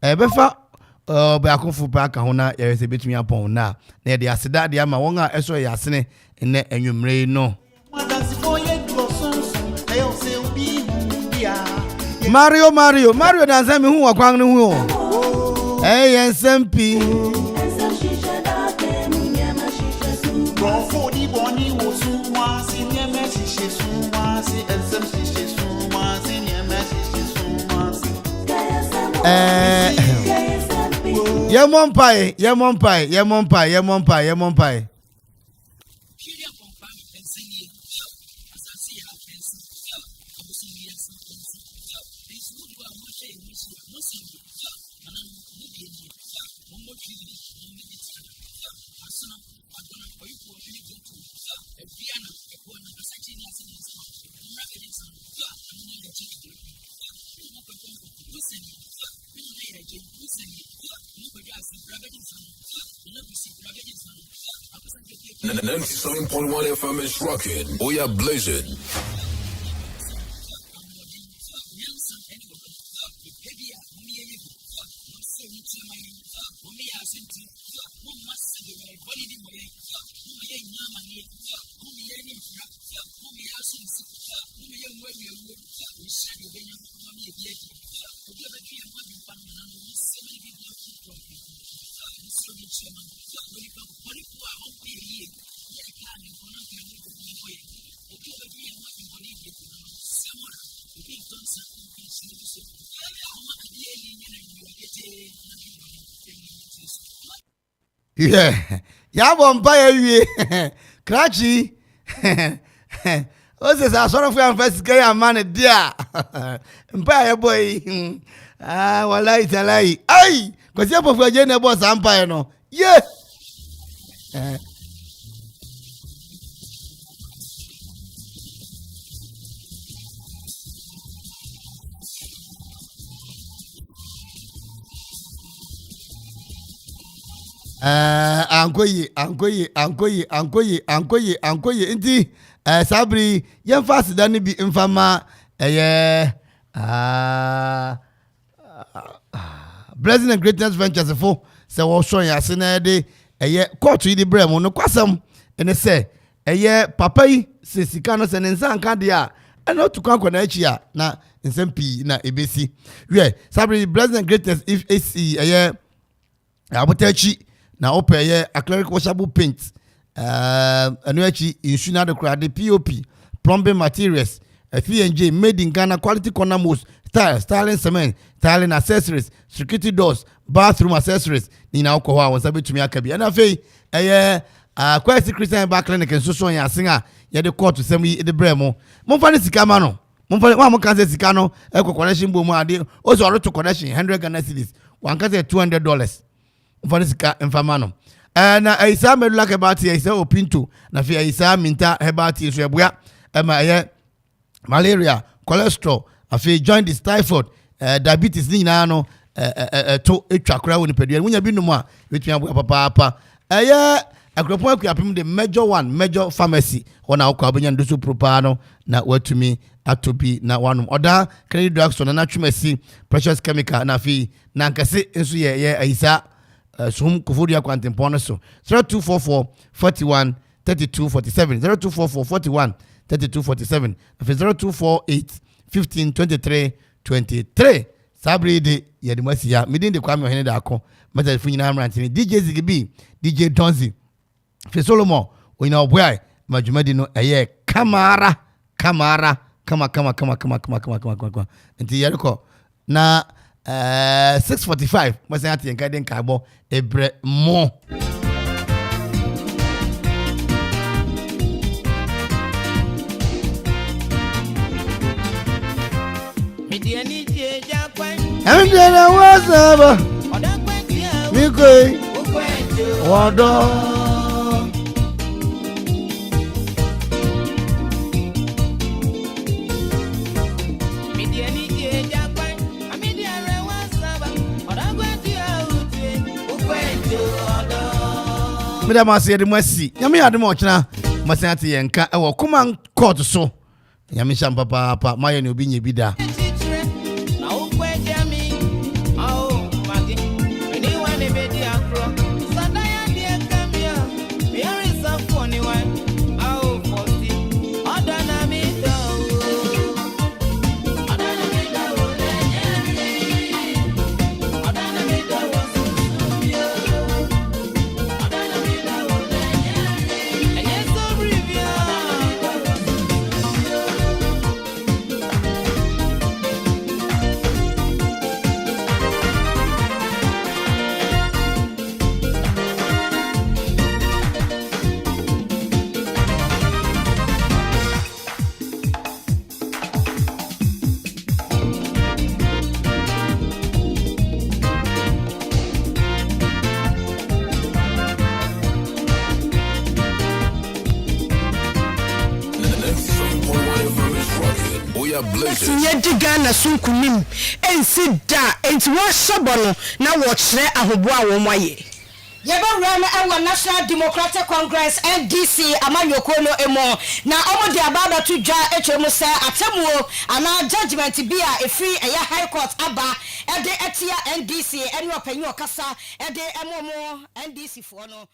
Befa be akonfu pa ka ho na ye se betumi apon na na de aseda de ama won a eso ye asene ene enwumre no. Mario dansa mi hu wa kwan ne hu o. SMP Yemon pie. And 97.1 FM is rocking. We are blazing. Yeah, ya bomba ya wie. Krachi. O se sa sort of first guy a man dia. Mpa ya boy. Wallahi talai. Ai, ko se po fu je ne boss ampa no. Yeah. Ankoye inti sabri yen fast dan bi infama Blessing and Greatness Ventures for so was showing us in a day a year court to the bremo no kwasam and they say a year papa says Sikanos and Insan Candia and not to conquer Nachia na in Sempi na ABC. Yeah, Sabri Blessing and Greatness if AC a year Abutechi na open a year a cleric washable paint anuachi insuna the crowd the POP plumbing materials a F&J made in Ghana quality corner most styling cement, styling accessories, security doors, bathroom accessories. Nina alcohol was able to me akabi. And I say, quite Christian back clinic and so ya singer. Ya the court to send me the bremo. Monfani sikamano. Monfani one can say sikano. Eco connection boom adi. Also to connection 100 Ghana cedis. One can say $200. Monfani sika infamano. And I saw me like about here. I saw Opinto. Na fi I saw minta hebati so ya malaria, cholesterol. Afi join this typhoid, diabetes ni na no to etwakra woni pedua wonya bi no mu a wetumi abo papa akropon akuapim the major pharmacy ona akwa benya ndoso propa no na watumi atobi na wanum oda credit drugstore na twumasi precious chemical na afi na nkase enso ye aisa sum kofodia kwantempon no so 0244 41 32 47 0244 41 32 47 afi 0248 15 23 23 Sabri de Yadimasiya midin de Kwame Ohene Darko meta funyina amrantini DJ Zigibi DJ Donzi Fe Solomon oyina oboy majumadi no eye kamara kama nti yeriko na 6:45 masa ati enka den kabo ebre mo and then I was ever Mikoi Wado Madam Asia de Mercy, Yami Adamochna, Masati Yanka, or Okoman Court so Yamishan Papa, my new binny bida. Ghana sunkunim ensida enti wo sobono na wo kire ahoboa wo maye yeba na ewa National Democratic Congress NDC amanyoko no emo na omode ababa to dwa echemu se atemuo ana judgment bi a efi eya high court aba ede etia NDC eni opanyi okasa ede emomo NDC fo no